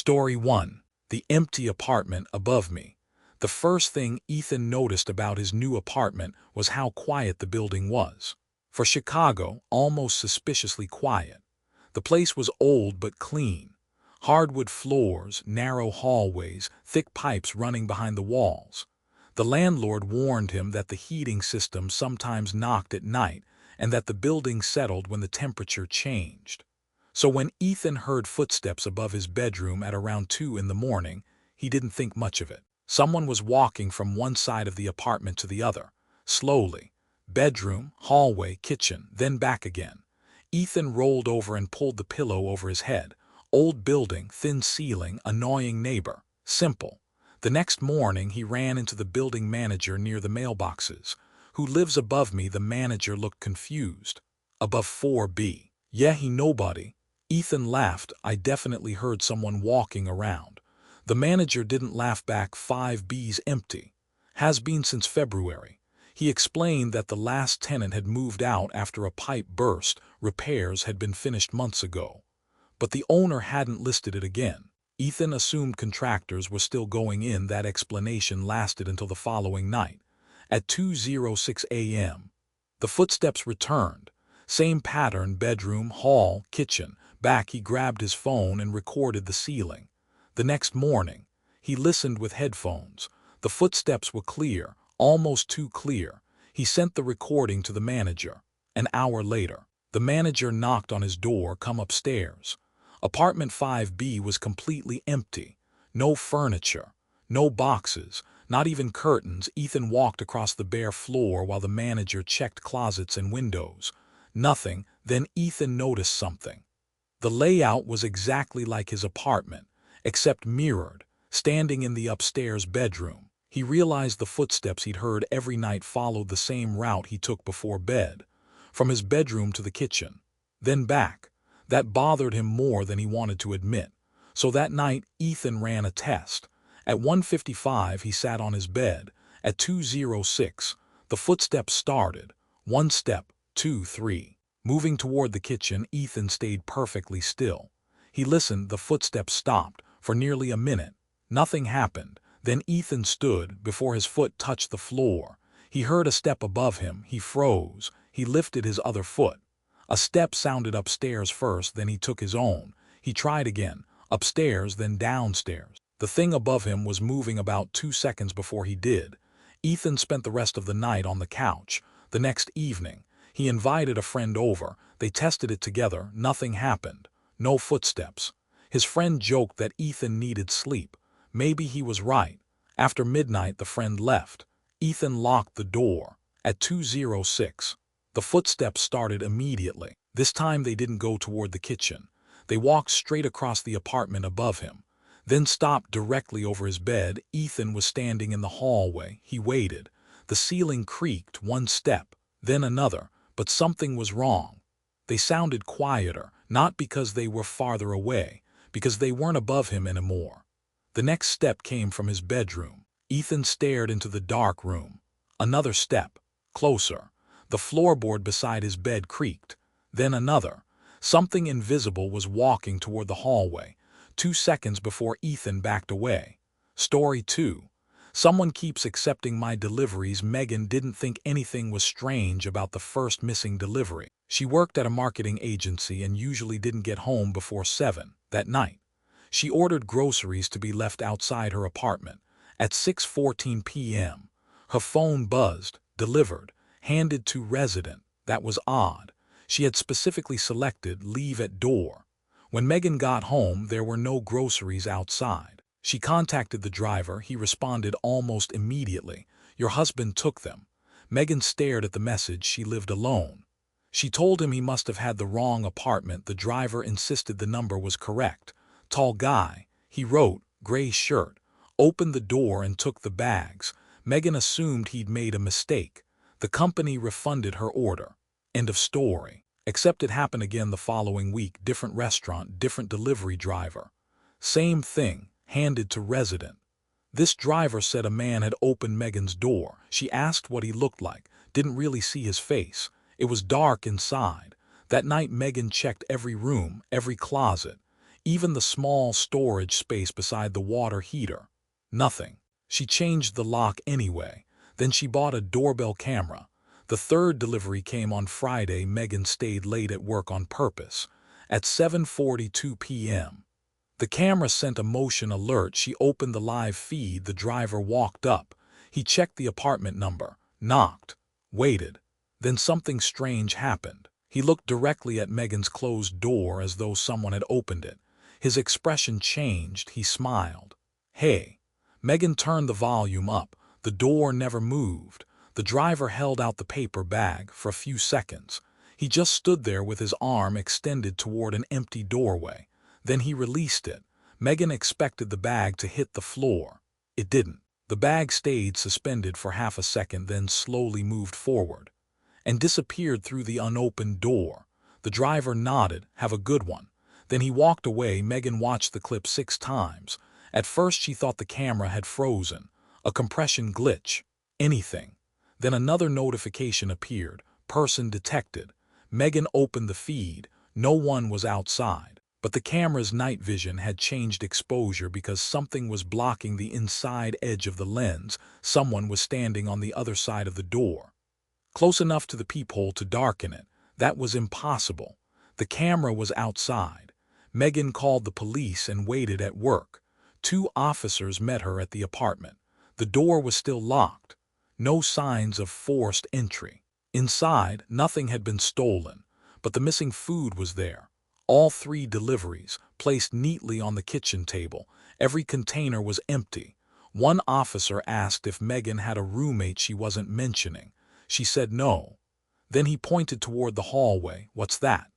Story 1. The empty apartment above me. The first thing Ethan noticed about his new apartment was how quiet the building was. For Chicago, almost suspiciously quiet. The place was old but clean. Hardwood floors, narrow hallways, thick pipes running behind the walls. The landlord warned him that the heating system sometimes knocked at night and that the building settled when the temperature changed. So when Ethan heard footsteps above his bedroom at around 2 in the morning, he didn't think much of it. Someone was walking from one side of the apartment to the other, slowly. Bedroom, hallway, kitchen, then back again. Ethan rolled over and pulled the pillow over his head. Old building, thin ceiling, annoying neighbor. Simple. The next morning he ran into the building manager near the mailboxes. Who lives above me? The manager looked confused. Above 4B. Yeah, nobody. Ethan laughed. I definitely heard someone walking around. The manager didn't laugh back. 5B's empty. Has been since February. He explained that the last tenant had moved out after a pipe burst. Repairs had been finished months ago. But the owner hadn't listed it again. Ethan assumed contractors were still going in. That explanation lasted until the following night. At 2:06 a.m. The footsteps returned. Same pattern, bedroom, hall, kitchen. Back. He grabbed his phone and recorded the ceiling. The next morning, he listened with headphones. The footsteps were clear, almost too clear. He sent the recording to the manager. An hour later, the manager knocked on his door. Come upstairs. Apartment 5B was completely empty. No furniture, no boxes, not even curtains. Ethan walked across the bare floor while the manager checked closets and windows. Nothing. Then Ethan noticed something. The layout was exactly like his apartment, except mirrored, standing in the upstairs bedroom. He realized the footsteps he'd heard every night followed the same route he took before bed, from his bedroom to the kitchen, then back. That bothered him more than he wanted to admit. So that night, Ethan ran a test. At 1:55, he sat on his bed. At 2:06, the footsteps started. 1 step, 2, 3. Moving toward the kitchen, Ethan stayed perfectly still. He listened. The footsteps stopped. For nearly a minute, nothing happened. Then Ethan stood before his foot touched the floor. He heard a step above him. He froze. He lifted his other foot. A step sounded upstairs first, then he took his own. He tried again. Upstairs, then downstairs. The thing above him was moving about 2 seconds before he did. Ethan spent the rest of the night on the couch. The next evening, he invited a friend over. They tested it together. Nothing happened. No footsteps. His friend joked that Ethan needed sleep. Maybe he was right. After midnight, the friend left. Ethan locked the door. At 2:06, the footsteps started immediately. This time they didn't go toward the kitchen. They walked straight across the apartment above him, then stopped directly over his bed. Ethan was standing in the hallway. He waited. The ceiling creaked. 1 step, then another, but something was wrong. They sounded quieter, not because they were farther away, because they weren't above him anymore. The next step came from his bedroom. Ethan stared into the dark room. Another step, closer. The floorboard beside his bed creaked. Then another. Something invisible was walking toward the hallway. 2 seconds before Ethan backed away. Story 2. Someone keeps accepting my deliveries. Megan didn't think anything was strange about the first missing delivery. She worked at a marketing agency and usually didn't get home before 7 that night. She ordered groceries to be left outside her apartment. At 6:14 p.m., her phone buzzed. Delivered. Handed to resident. That was odd. She had specifically selected leave at door. When Megan got home, there were no groceries outside. She contacted the driver. He responded almost immediately. Your husband took them. Megan stared at the message. She lived alone. She told him he must have had the wrong apartment. The driver insisted the number was correct. Tall guy. He wrote, gray shirt. Opened the door and took the bags. Megan assumed he'd made a mistake. The company refunded her order. End of story. Except it happened again the following week. Different restaurant, different delivery driver. Same thing, handed to resident. This driver said a man had opened Megan's door. She asked what he looked like. Didn't really see his face. It was dark inside. That night Megan checked every room, every closet. even the small storage space beside the water heater. Nothing. She changed the lock anyway. Then she bought a doorbell camera. The third delivery came on Friday. Megan stayed late at work on purpose. At 7:42 p.m., the camera sent a motion alert. She opened the live feed. The driver walked up. He checked the apartment number, knocked, waited. Then something strange happened. He looked directly at Megan's closed door as though someone had opened it. His expression changed. He smiled. "Hey." Megan turned the volume up. The door never moved. The driver held out the paper bag for a few seconds. He just stood there with his arm extended toward an empty doorway. Then he released it. Megan expected the bag to hit the floor. It didn't. The bag stayed suspended for half a second, then slowly moved forward and disappeared through the unopened door. The driver nodded, "Have a good one." Then he walked away. Megan watched the clip 6 times. At first she thought the camera had frozen, a compression glitch, anything. Then another notification appeared, "Person detected." Megan opened the feed. No one was outside. But the camera's night vision had changed exposure because something was blocking the inside edge of the lens. Someone was standing on the other side of the door, close enough to the peephole to darken it. That was impossible. The camera was outside. Megan called the police and waited at work. 2 officers met her at the apartment. The door was still locked. No signs of forced entry. Inside, nothing had been stolen, but the missing food was there. All 3 deliveries, placed neatly on the kitchen table. Every container was empty. One officer asked if Megan had a roommate she wasn't mentioning. She said no. Then he pointed toward the hallway. "What's that?"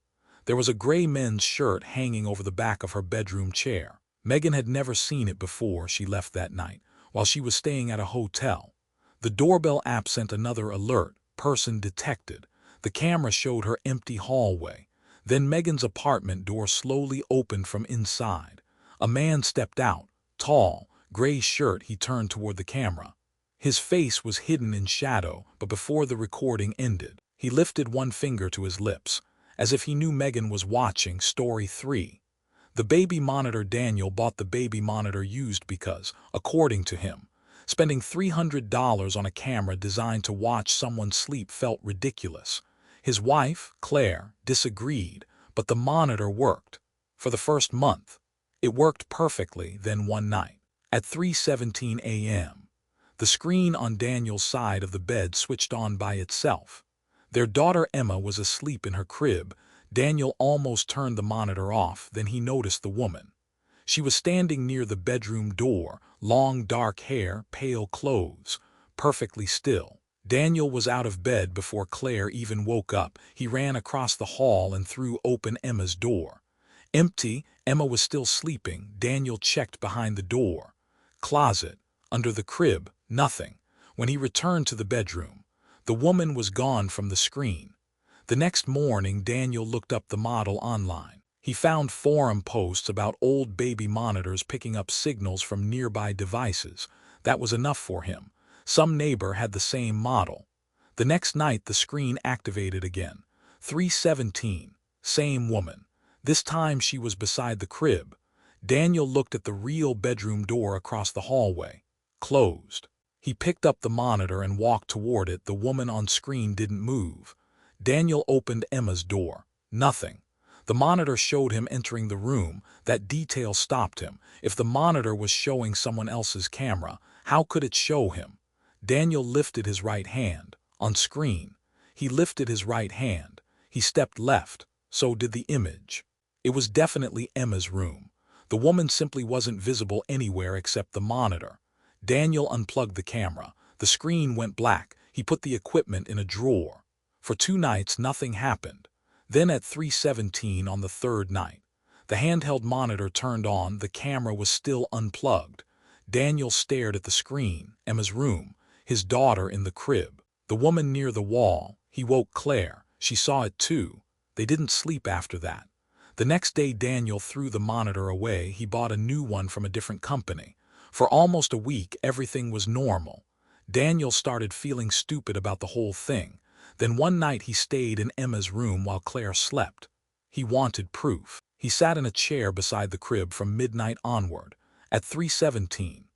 There was a gray men's shirt hanging over the back of her bedroom chair. Megan had never seen it before she left that night, while she was staying at a hotel. The doorbell app sent another alert, "Person detected." The camera showed her empty hallway. Then Megan's apartment door slowly opened from inside. A man stepped out, tall, gray shirt. He turned toward the camera. His face was hidden in shadow, but before the recording ended, he lifted one finger to his lips, as if he knew Megan was watching. Story 3. The baby monitor. Daniel bought the baby monitor used because, according to him, spending $300 on a camera designed to watch someone sleep felt ridiculous. His wife, Claire, disagreed, but the monitor worked. For the first month, it worked perfectly. Then one night, at 3:17 a.m., the screen on Daniel's side of the bed switched on by itself. Their daughter Emma was asleep in her crib. Daniel almost turned the monitor off. Then he noticed the woman. She was standing near the bedroom door, long dark hair, pale clothes, perfectly still. Daniel was out of bed before Claire even woke up. He ran across the hall and threw open Emma's door. Empty. Emma was still sleeping. Daniel checked behind the door, closet, under the crib, nothing. When he returned to the bedroom, the woman was gone from the screen. The next morning, Daniel looked up the model online. He found forum posts about old baby monitors picking up signals from nearby devices. That was enough for him. Some neighbor had the same model. The next night, the screen activated again. 3:17, same woman. This time she was beside the crib. Daniel looked at the real bedroom door across the hallway, closed. He picked up the monitor and walked toward it. The woman on screen didn't move. Daniel opened Emma's door. Nothing. The monitor showed him entering the room. That detail stopped him. If the monitor was showing someone else's camera, how could it show him? Daniel lifted his right hand. On screen. He lifted his right hand. He stepped left. So did the image. It was definitely Emma's room. The woman simply wasn't visible anywhere except the monitor. Daniel unplugged the camera. The screen went black. He put the equipment in a drawer. For 2 nights, nothing happened. Then at 3:17 on the 3rd night, the handheld monitor turned on. The camera was still unplugged. Daniel stared at the screen. Emma's room. His daughter in the crib. The woman near the wall. He woke Claire. She saw it too. They didn't sleep after that. The next day, Daniel threw the monitor away. He bought a new one from a different company. For almost a week, everything was normal. Daniel started feeling stupid about the whole thing. Then one night he stayed in Emma's room while Claire slept. He wanted proof. He sat in a chair beside the crib from midnight onward. At 3:17,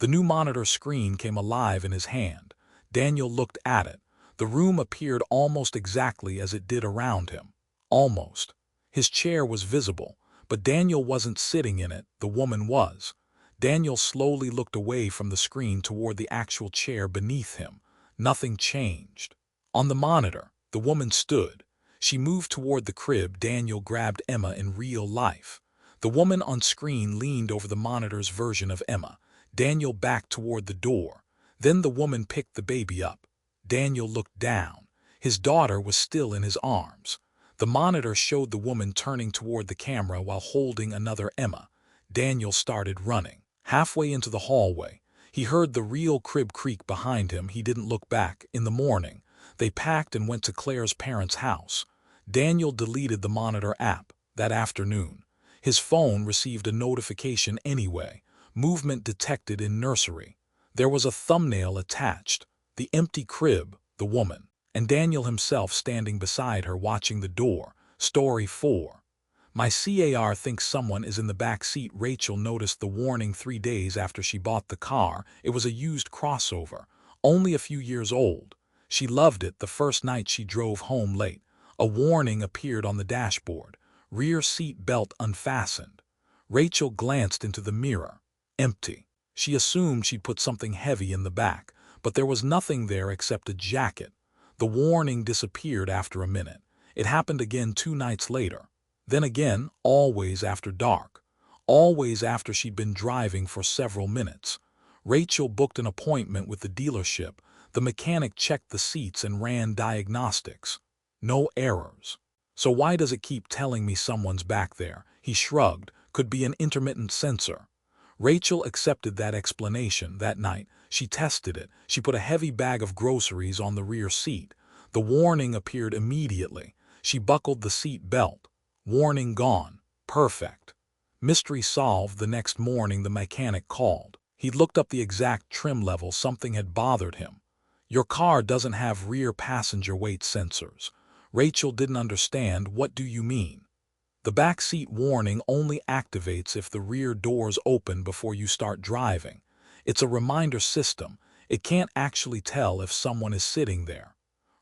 the new monitor screen came alive in his hand. Daniel looked at it. The room appeared almost exactly as it did around him. Almost. His chair was visible, but Daniel wasn't sitting in it, the woman was. Daniel slowly looked away from the screen toward the actual chair beneath him. Nothing changed. On the monitor, the woman stood. She moved toward the crib. Daniel grabbed Emma in real life. The woman on screen leaned over the monitor's version of Emma. Daniel backed toward the door. Then the woman picked the baby up. Daniel looked down. His daughter was still in his arms. The monitor showed the woman turning toward the camera while holding another Emma. Daniel started running. Halfway into the hallway, he heard the real crib creak behind him. He didn't look back. In the morning, they packed and went to Claire's parents' house. Daniel deleted the monitor app that afternoon. His phone received a notification anyway. Movement detected in nursery. There was a thumbnail attached. The empty crib, the woman, and Daniel himself standing beside her watching the door. Story 4. My CAR thinks someone is in the back seat. Rachel noticed the warning 3 days after she bought the car. It was a used crossover, only a few years old. She loved it the first night she drove home late. A warning appeared on the dashboard. Rear seat belt unfastened. Rachel glanced into the mirror. Empty. She assumed she'd put something heavy in the back, but there was nothing there except a jacket. The warning disappeared after a minute. It happened again 2 nights later. Then again, always after dark. Always after she'd been driving for several minutes. Rachel booked an appointment with the dealership. The mechanic checked the seats and ran diagnostics. No errors. So why does it keep telling me someone's back there? He shrugged. Could be an intermittent sensor. Rachel accepted that explanation. That night, she tested it. She put a heavy bag of groceries on the rear seat. The warning appeared immediately. She buckled the seat belt. Warning gone. Perfect. Mystery solved. The next morning the mechanic called. He looked up the exact trim level. Something had bothered him. Your car doesn't have rear passenger weight sensors. Rachel didn't understand. What do you mean? The back seat warning only activates if the rear doors open before you start driving. It's a reminder system. It can't actually tell if someone is sitting there.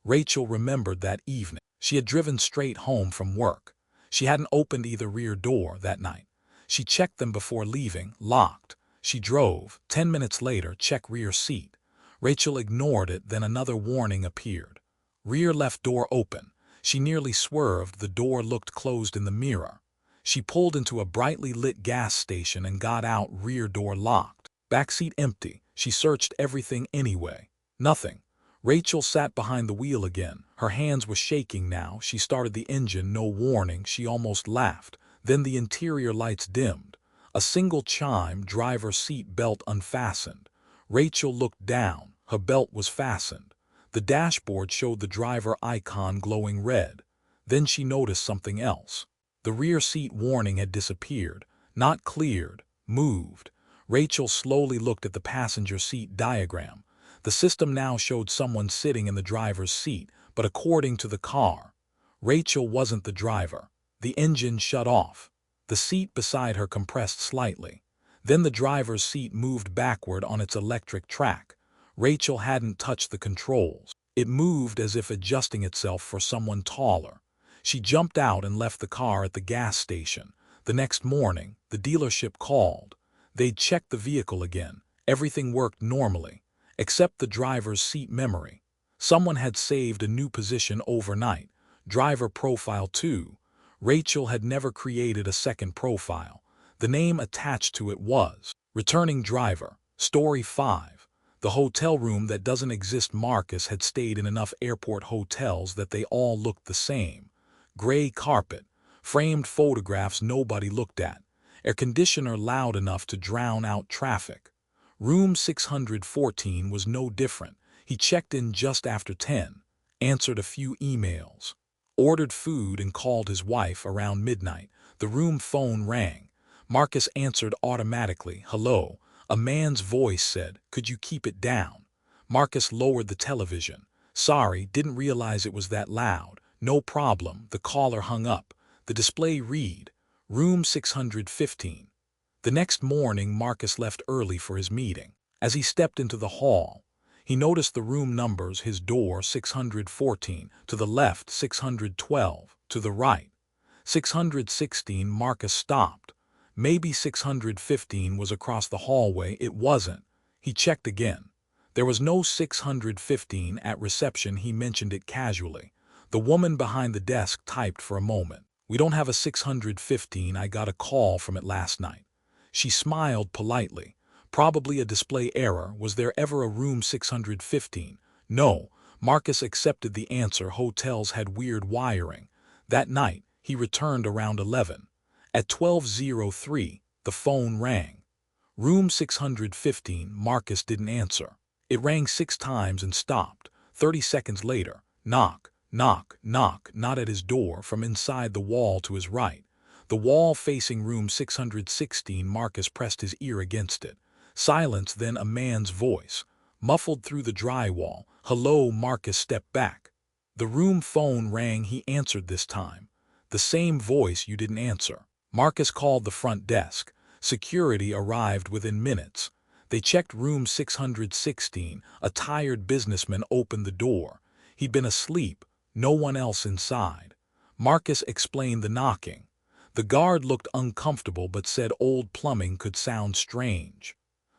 Rachel remembered that evening. She had driven straight home from work. She hadn't opened either rear door that night. She checked them before leaving, locked. She drove. 10 minutes later, check rear seat. Rachel ignored it. Then another warning appeared. Rear left door open. She nearly swerved. The door looked closed in the mirror. She pulled into a brightly lit gas station and got out. Rear door locked. Backseat empty. She searched everything anyway. Nothing. Rachel sat behind the wheel again. Her hands were shaking now. She started the engine. No warning. She almost laughed. Then the interior lights dimmed. A single chime. Driver seat belt unfastened. Rachel looked down. Her belt was fastened. The dashboard showed the driver icon glowing red. Then she noticed something else. The rear seat warning had disappeared. Not cleared. Moved. Rachel slowly looked at the passenger seat diagram. The system now showed someone sitting in the driver's seat, but according to the car, Rachel wasn't the driver. The engine shut off. The seat beside her compressed slightly. Then the driver's seat moved backward on its electric track. Rachel hadn't touched the controls. It moved as if adjusting itself for someone taller. She jumped out and left the car at the gas station. The next morning, the dealership called. They'd checked the vehicle again. Everything worked normally, except the driver's seat memory. Someone had saved a new position overnight. Driver profile 2. Rachel had never created a second profile. The name attached to it was returning driver. Story 5. The hotel room that doesn't exist. Marcus had stayed in enough airport hotels that they all looked the same. Gray carpet, framed photographs nobody looked at, air conditioner loud enough to drown out traffic. Room 614 was no different. He checked in just after 10, answered a few emails, ordered food and called his wife around midnight. The room phone rang. Marcus answered automatically. Hello. A man's voice said, "Could you keep it down?" Marcus lowered the television. "Sorry, didn't realize it was that loud." "No problem." The caller hung up. The display read, Room 615. The next morning, Marcus left early for his meeting. As he stepped into the hall, he noticed the room numbers: his door 614, to the left 612, to the right 616. Marcus stopped. Maybe 615 was across the hallway. It wasn't. He checked again. There was no 615 at reception. He mentioned it casually. The woman behind the desk typed for a moment. "We don't have a 615. I got a call from it last night." She smiled politely. Probably a display error. Was there ever a room 615? No. Marcus accepted the answer. Hotels had weird wiring. That night, he returned around 11. At 12:03, the phone rang. Room 615. Marcus didn't answer. It rang 6 times and stopped. 30 seconds later, knock, knock, knock, not at his door, from inside the wall to his right. The wall facing room 616. Marcus pressed his ear against it. Silence, then a man's voice, muffled through the drywall. "Hello." Marcus stepped back. The room phone rang. He answered this time. "The same voice you didn't answer." Marcus called the front desk. Security arrived within minutes. They checked room 616. A tired businessman opened the door. He'd been asleep, no one else inside. Marcus explained the knocking. The guard looked uncomfortable but said old plumbing could sound strange.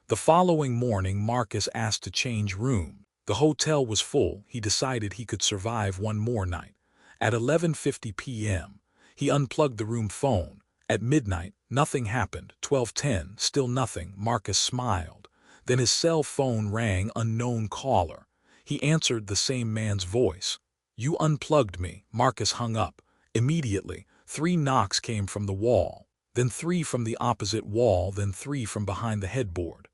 The following morning, Marcus asked to change room. The hotel was full. He decided he could survive one more night. At 11:50 p.m., he unplugged the room phone. At midnight, nothing happened. 12:10, still nothing. Marcus smiled. Then his cell phone rang. Unknown caller. He answered, the same man's voice. "You unplugged me." Marcus hung up. Immediately, 3 knocks came from the wall, then 3 from the opposite wall, then 3 from behind the headboard.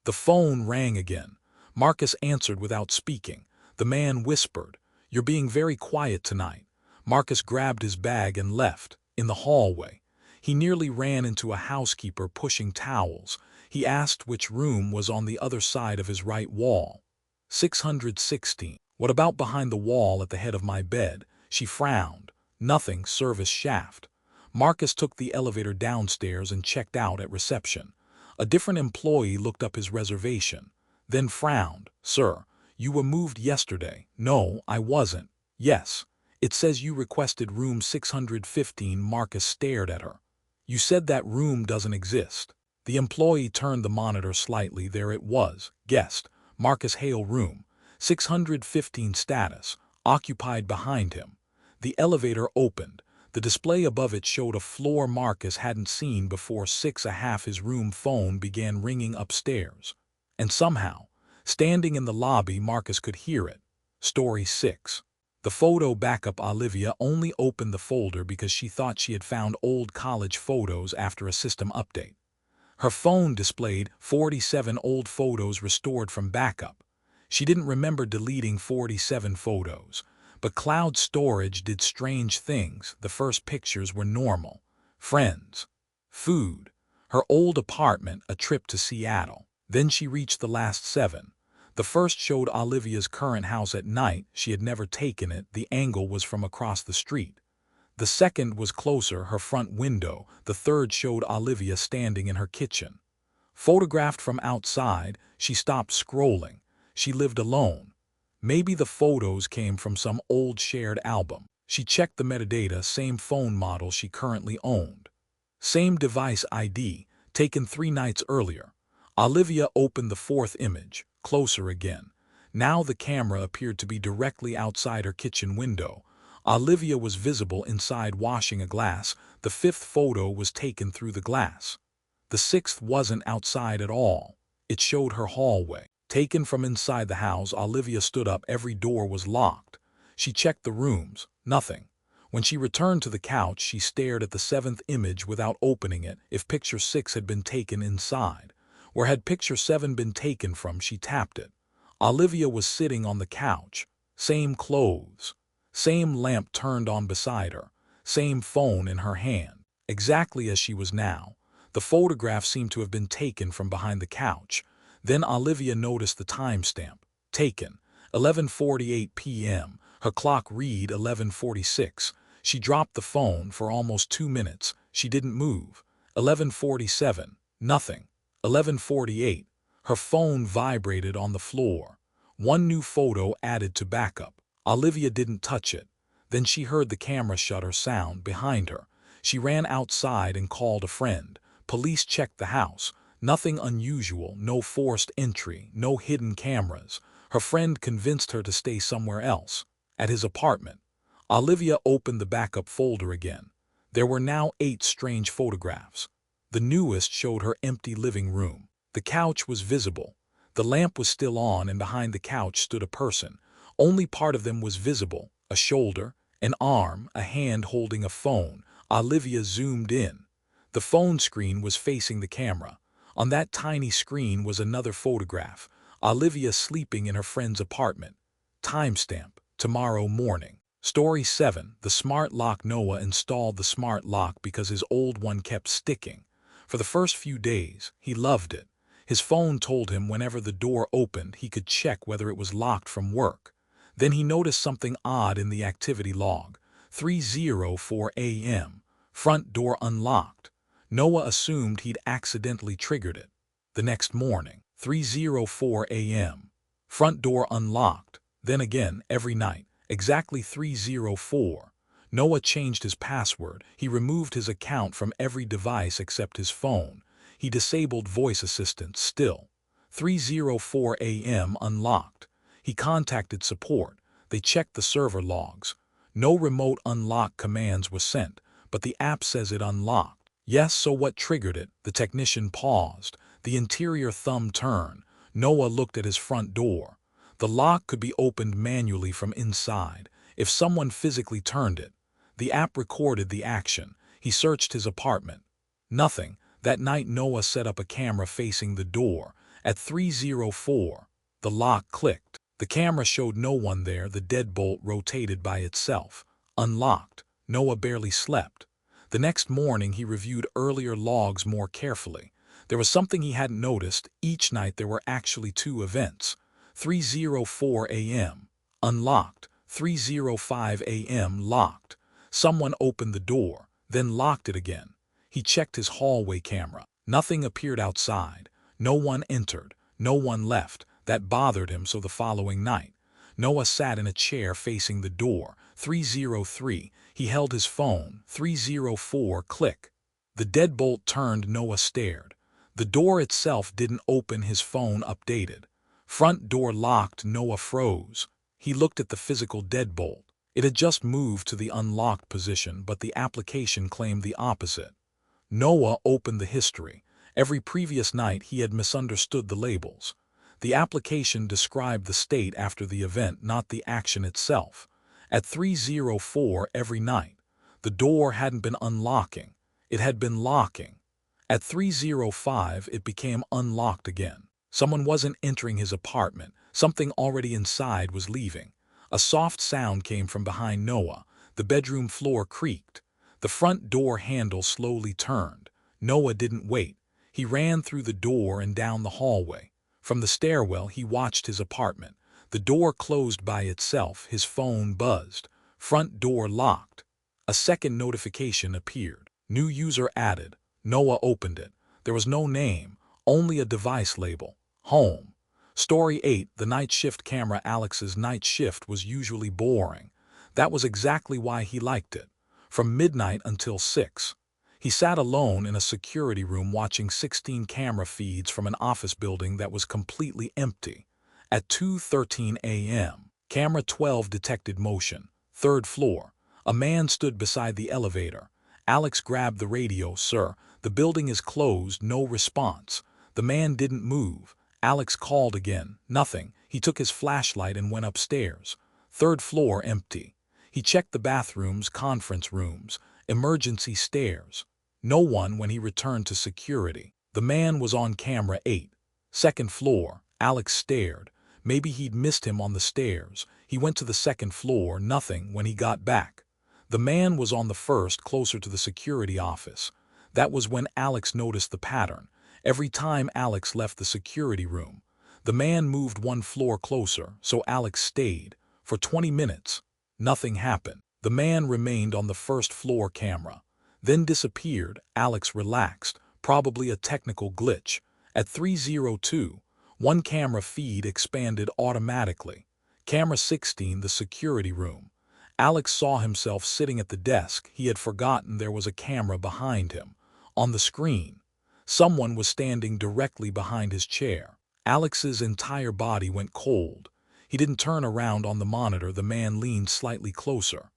The phone rang again. Marcus answered without speaking. The man whispered, "You're being very quiet tonight." Marcus grabbed his bag and left. In the hallway, he nearly ran into a housekeeper pushing towels. He asked which room was on the other side of his right wall. 616. "What about behind the wall at the head of my bed?" She frowned. "Nothing, service shaft." Marcus took the elevator downstairs and checked out at reception. A different employee looked up his reservation, then frowned. "Sir, you were moved yesterday." "No, I wasn't." "Yes. It says you requested room 615. Marcus stared at her. "You said that room doesn't exist." The employee turned the monitor slightly. There it was. Guest, Marcus Hale, room 615, status, occupied. Behind him, the elevator opened. The display above it showed a floor Marcus hadn't seen before. 6:30. His room phone began ringing upstairs. And somehow, standing in the lobby, Marcus could hear it. Story 6. The photo backup. Olivia only opened the folder because she thought she had found old college photos after a system update. Her phone displayed 47 old photos restored from backup. She didn't remember deleting 47 photos. But cloud storage did strange things. The first pictures were normal. Friends. Food. Her old apartment. A trip to Seattle. Then she reached the last 7. The first showed Olivia's current house at night. She had never taken it. The angle was from across the street. The second was closer, her front window. The third showed Olivia standing in her kitchen. Photographed from outside. She stopped scrolling. She lived alone. Maybe the photos came from some old shared album. She checked the metadata. Same phone model she currently owned. Same device ID, taken 3 nights earlier. Olivia opened the 4th image, closer again. Now the camera appeared to be directly outside her kitchen window. Olivia was visible inside washing a glass. The 5th photo was taken through the glass. The 6th wasn't outside at all. It showed her hallway. Taken from inside the house. Olivia stood up. Every door was locked. She checked the rooms. Nothing. When she returned to the couch, she stared at the 7th image without opening it. If picture 6 had been taken inside, where had picture 7 been taken from? She tapped it. Olivia was sitting on the couch. Same clothes. Same lamp turned on beside her. Same phone in her hand. Exactly as she was now. The photograph seemed to have been taken from behind the couch. Then Olivia noticed the timestamp. Taken 11:48 p.m. Her clock read 11:46. She dropped the phone. For almost 2 minutes, She didn't move. 11:47. Nothing. 11:48. Her phone vibrated on the floor. One new photo added to backup. Olivia didn't touch it. Then she heard the camera shutter sound behind her. She ran outside and called a friend. Police checked the house. Nothing unusual, no forced entry, no hidden cameras. Her friend convinced her to stay somewhere else, at his apartment. Olivia opened the backup folder again. There were now 8 strange photographs. The newest showed her empty living room. The couch was visible. The lamp was still on, and behind the couch stood a person. Only part of them was visible: a shoulder, an arm, a hand holding a phone. Olivia zoomed in. The phone screen was facing the camera. On that tiny screen was another photograph. Olivia sleeping in her friend's apartment. Timestamp: tomorrow morning. Story 7. The smart lock. Noah installed the smart lock because his old one kept sticking. For the first few days, he loved it. His phone told him whenever the door opened, he could check whether it was locked from work. Then he noticed something odd in the activity log. 3:04 a.m. Front door unlocked. Noah assumed he'd accidentally triggered it. The next morning, 3:04 a.m. Front door unlocked. Then again, every night, exactly 3:04. Noah changed his password. He removed his account from every device except his phone. He disabled voice assistant. Still. 3:04 a.m. unlocked. He contacted support. They checked the server logs. No remote unlock commands were sent, but the app says it unlocked. Yes, so what triggered it? The technician paused. The interior thumb turned. Noah looked at his front door. The lock could be opened manually from inside, if someone physically turned it. The app recorded the action. He searched his apartment. Nothing. That night Noah set up a camera facing the door. At 3:04, the lock clicked. The camera showed no one there. The deadbolt rotated by itself. Unlocked. Noah barely slept. The next morning he reviewed earlier logs more carefully. There was something he hadn't noticed. Each night there were actually 2 events. 3:04 a.m. unlocked. 3:05 a.m. locked. Someone opened the door, then locked it again. He checked his hallway camera. Nothing appeared outside. No one entered. No one left. That bothered him, so the following night, Noah sat in a chair facing the door. 3:03. He held his phone. 3:04. Click. The deadbolt turned. Noah stared. The door itself didn't open. His phone updated. Front door locked. Noah froze. He looked at the physical deadbolt. It had just moved to the unlocked position, but the application claimed the opposite. Noah opened the history. Every previous night he had misunderstood the labels. The application described the state after the event, not the action itself. At 3:04 every night, the door hadn't been unlocking. It had been locking. At 3:05 it became unlocked again. Someone wasn't entering his apartment. Something already inside was leaving. A soft sound came from behind Noah. The bedroom floor creaked. The front door handle slowly turned. Noah didn't wait. He ran through the door and down the hallway. From the stairwell he watched his apartment. The door closed by itself. His phone buzzed. Front door locked. A second notification appeared. New user added. Noah opened it. There was no name, only a device label. Home. Story 8. The night shift camera. Alex's night shift was usually boring. That was exactly why he liked it. From midnight until 6. He sat alone in a security room watching 16 camera feeds from an office building that was completely empty. At 2:13 a.m., camera 12 detected motion. 3rd floor. A man stood beside the elevator. Alex grabbed the radio. Sir, the building is closed. No response. The man didn't move. Alex called again. Nothing. He took his flashlight and went upstairs. 3rd floor empty. He checked the bathrooms, conference rooms, emergency stairs. No one when he returned to security. The man was on camera 8. 2nd floor. Alex stared. Maybe he'd missed him on the stairs. He went to the 2nd floor. Nothing when he got back. The man was on the 1st, closer to the security office. That was when Alex noticed the pattern. Every time Alex left the security room, the man moved 1 floor closer, so Alex stayed. For 20 minutes, nothing happened. The man remained on the 1st floor camera. then disappeared. Alex relaxed, probably a technical glitch. At 3:02, one camera feed expanded automatically. Camera 16, the security room. Alex saw himself sitting at the desk. He had forgotten there was a camera behind him. On the screen, someone was standing directly behind his chair. Alex's entire body went cold. He didn't turn around on the monitor. The man leaned slightly closer.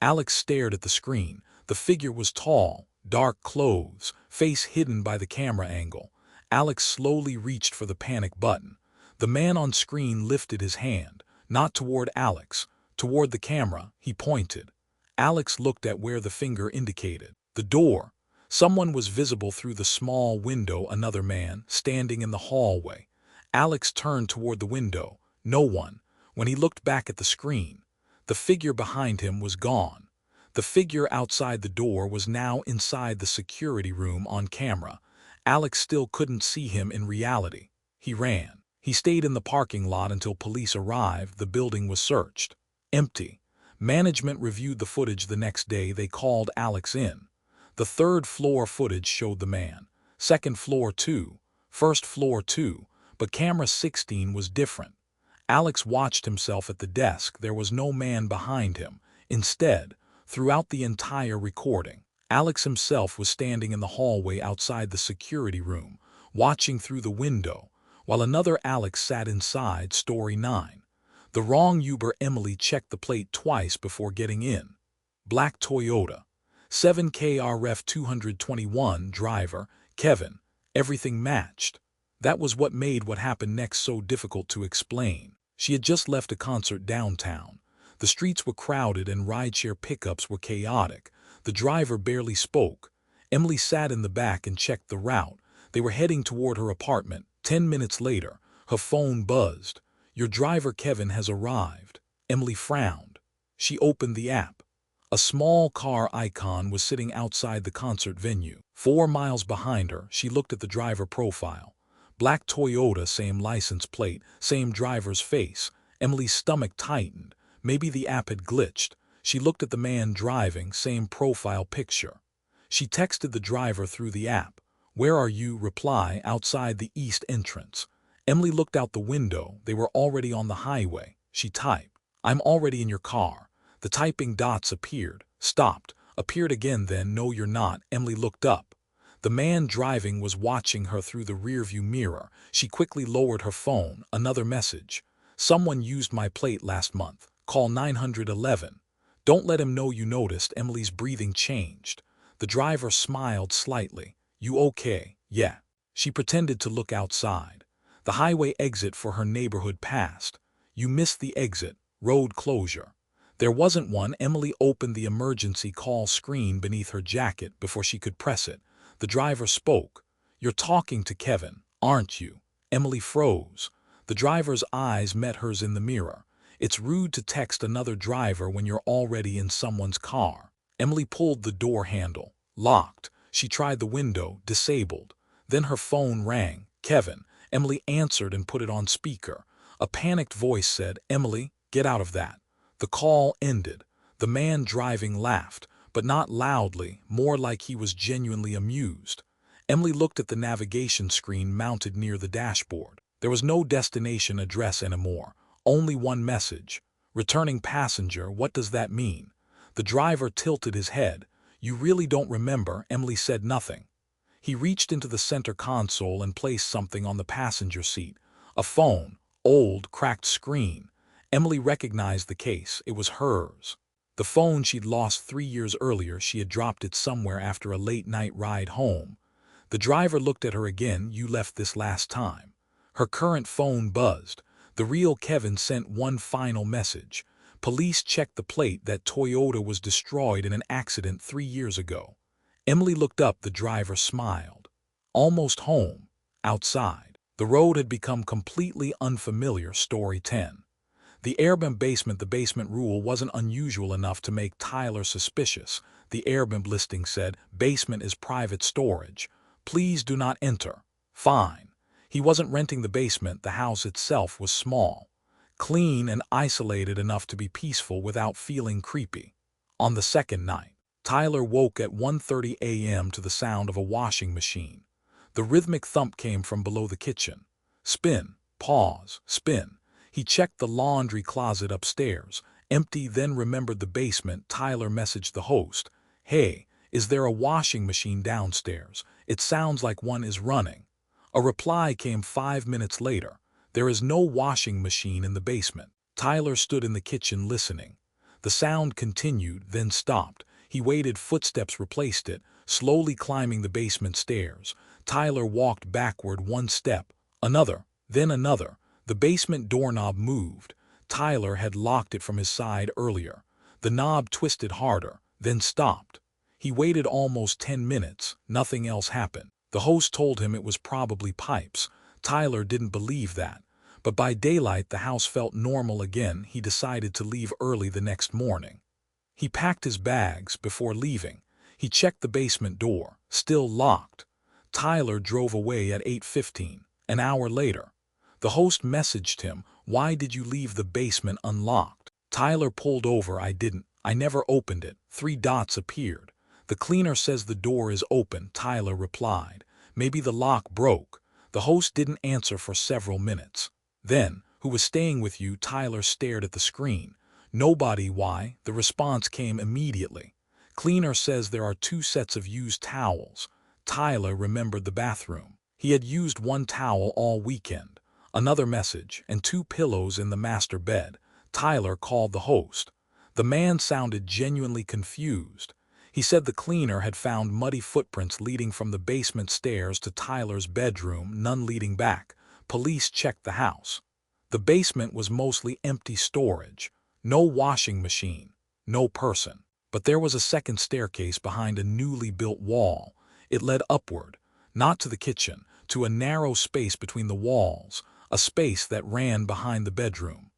Alex stared at the screen. The figure was tall, dark clothes, face hidden by the camera angle. Alex slowly reached for the panic button. The man on screen lifted his hand, not toward Alex, toward the camera. He pointed. Alex looked at where the finger indicated. The door. Someone was visible through the small window, another man, standing in the hallway. Alex turned toward the window. No one. When he looked back at the screen, the figure behind him was gone. The figure outside the door was now inside the security room on camera. Alex still couldn't see him in reality. He ran. He stayed in the parking lot until police arrived. The building was searched. Empty. Management reviewed the footage the next day. They called Alex in. The third floor footage showed the man. Second floor too. First floor too. But camera 16 was different. Alex watched himself at the desk. There was no man behind him. Instead, throughout the entire recording, Alex himself was standing in the hallway outside the security room, watching through the window, while another Alex sat inside. Story 9. The wrong Uber. Emily checked the plate twice before getting in. Black Toyota. 7KRF 221. Driver, Kevin. Everything matched. That was what made what happened next so difficult to explain. She had just left a concert downtown. The streets were crowded and rideshare pickups were chaotic. The driver barely spoke. Emily sat in the back and checked the route. They were heading toward her apartment. 10 minutes later, her phone buzzed. Your driver Kevin has arrived. Emily frowned. She opened the app. A small car icon was sitting outside the concert venue. 4 miles behind her, she looked at the driver profile. Black Toyota, same license plate, same driver's face. Emily's stomach tightened. Maybe the app had glitched. She looked at the man driving, same profile picture. She texted the driver through the app. Where are you? Reply, outside the east entrance. Emily looked out the window. They were already on the highway. She typed, I'm already in your car. The typing dots appeared, stopped, appeared again, then no you're not. Emily looked up. The man driving was watching her through the rearview mirror. She quickly lowered her phone. Another message. Someone used my plate last month. Call 911. Don't let him know you noticed. Emily's breathing changed. The driver smiled slightly. You okay? Yeah. She pretended to look outside. The highway exit for her neighborhood passed. You missed the exit. Road closure. There wasn't one. Emily opened the emergency call screen beneath her jacket before she could press it. The driver spoke. You're talking to Kevin, aren't you? Emily froze. The driver's eyes met hers in the mirror. It's rude to text another driver when you're already in someone's car. Emily pulled the door handle. Locked. She tried the window. Disabled. Then her phone rang. Kevin. Emily answered and put it on speaker. A panicked voice said, Emily, get out of that. The call ended. The man driving laughed, but not loudly, more like he was genuinely amused. Emily looked at the navigation screen mounted near the dashboard. There was no destination address anymore, only one message. Returning passenger, what does that mean? The driver tilted his head. You really don't remember? Emily said nothing. He reached into the center console and placed something on the passenger seat. A phone, old, cracked screen. Emily recognized the case. It was hers. The phone she'd lost 3 years earlier. She had dropped it somewhere after a late-night ride home. The driver looked at her again. You left this last time. Her current phone buzzed. The real Kevin sent one final message. Police checked the plate. That Toyota was destroyed in an accident 3 years ago. Emily looked up. The driver smiled. Almost home. Outside. The road had become completely unfamiliar. Story 10. The Airbnb basement. The basement rule wasn't unusual enough to make Tyler suspicious. The Airbnb listing said, basement is private storage. Please do not enter. Fine. He wasn't renting the basement. The house itself was small, clean and isolated enough to be peaceful without feeling creepy. On the second night, Tyler woke at 1:30 a.m. to the sound of a washing machine. The rhythmic thump came from below the kitchen. Spin, pause, spin. He checked the laundry closet upstairs, empty, then remembered the basement. Tyler messaged the host, "Hey, is there a washing machine downstairs? It sounds like one is running." A reply came 5 minutes later. "There is no washing machine in the basement." Tyler stood in the kitchen listening. The sound continued, then stopped. He waited, footsteps replaced it, slowly climbing the basement stairs. Tyler walked backward one step, another, then another. The basement doorknob moved. Tyler had locked it from his side earlier. The knob twisted harder, then stopped. He waited almost 10 minutes. Nothing else happened. The host told him it was probably pipes. Tyler didn't believe that. But by daylight the house felt normal again. He decided to leave early the next morning. He packed his bags before leaving. He checked the basement door, still locked. Tyler drove away at 8:15, an hour later. The host messaged him, "Why did you leave the basement unlocked?" Tyler pulled over. "I didn't. I never opened it." 3 dots appeared. "The cleaner says the door is open," Tyler replied. "Maybe the lock broke." The host didn't answer for several minutes. Then, "Who was staying with you?" Tyler stared at the screen. "Nobody." "Why?" The response came immediately. "Cleaner says there are 2 sets of used towels." Tyler remembered the bathroom. He had used 1 towel all weekend. Another message, "and 2 pillows in the master bed." Tyler called the host. The man sounded genuinely confused. He said the cleaner had found muddy footprints leading from the basement stairs to Tyler's bedroom, none leading back. Police checked the house. The basement was mostly empty storage. No washing machine, no person. But there was a second staircase behind a newly built wall. It led upward, not to the kitchen, to a narrow space between the walls, a space that ran behind the bedroom.